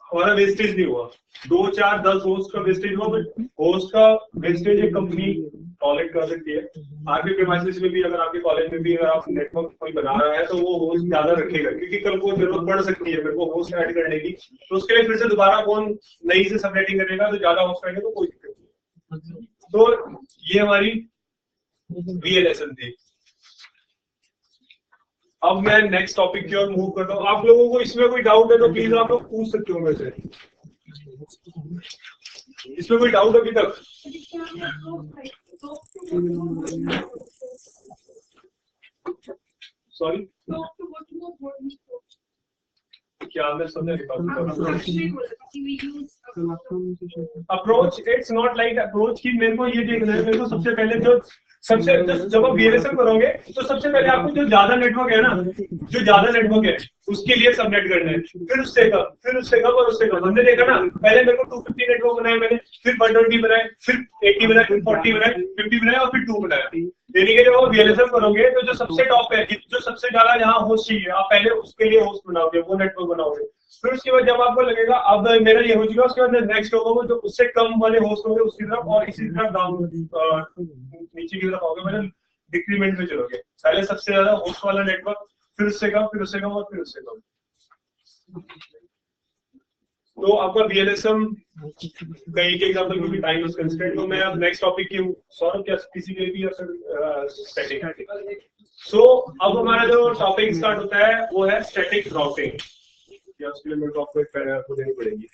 हमारा वेस्टेज नहीं हुआ। 2, 4, 10 होस्ट का वेस्टेज हुआ, बट होस्ट का वेस्टेज एक कंपनी टॉलरेट कर सकती है। आपके प्रीमाइसेस में भी, अगर आपके कॉलेज में भी अगर आप नेटवर्क कोई बना रहा है तो वो होस्ट ज्यादा रखेगा, क्योंकि कल को जरूरत पड़ सकती है मेरे को होस्ट ऐड करने की, तो उसके लिए फिर से दोबारा कौन नई से सबनेटिंग करेगा, तो ज्यादा होस्ट रहेंगे तो कोई दिक्कत नहीं। तो ये हमारी VLSM थी। अब मैं नेक्स्ट टॉपिक की ओर मूव करता हूँ। आप लोगों को इसमें कोई डाउट है तो प्लीज आप लोग पूछ सकते हो मेरे से। इसमें कोई डाउट अभी तक? सॉरी, क्या मैं समझ नहीं पाता। Approach, it's not like approach की मेरे को ये देखना है, मेरे को सबसे पहले जब आप VLSM करोगे तो सबसे पहले आपको जो ज्यादा नेटवर्क है ना, जो ज्यादा नेटवर्क है उसके लिए सबनेट करना है, फिर उससे कम और उससे कम। हमने देखा ना, पहले मेरे को 250 नेटवर्क बनाए मैंने, फिर 120 बनाए, फिर 80 बनाए, फिर 40 बनाए, 50 बनाए और फिर 2 बनाए। यानी कि जब आप VLSM करोगे तो जो सबसे टॉप है, जो सबसे ज्यादा जहाँ होस्ट चाहिए, आप पहले उसके लिए होस्ट बनाओगे, वो नेटवर्क बनाओगे। फिर उसके बाद जब आपको लगेगा अब मेरा ये हो चुका, उसके बाद नेक्स्ट होगा वो जो उससे कम वाले होस्ट होंगे उसकी तरफ, और इसी तरफ डाउन नीचे की तरफ आओगे, मतलब डिक्रीमेंट में चलोगे। पहले सबसे ज्यादा होस्ट वाला नेटवर्क, फिर उससे कम, फिर उससे कम और फिर उससे कम। तो आपका VLSM कहीं के एग्जांपल क्योंकि टाइम इज कंस्ट्रेंट, तो मैं अब नेक्स्ट टॉपिक की सौरभ क्या TCP/IP या स्टैटिक। सो अब हमारा जो टॉपिक स्टार्ट होता है वो है स्टैटिक राउटिंग। या उसके लिए मेरे को आपको एक पैराग्राफ देनी पड़ेगी।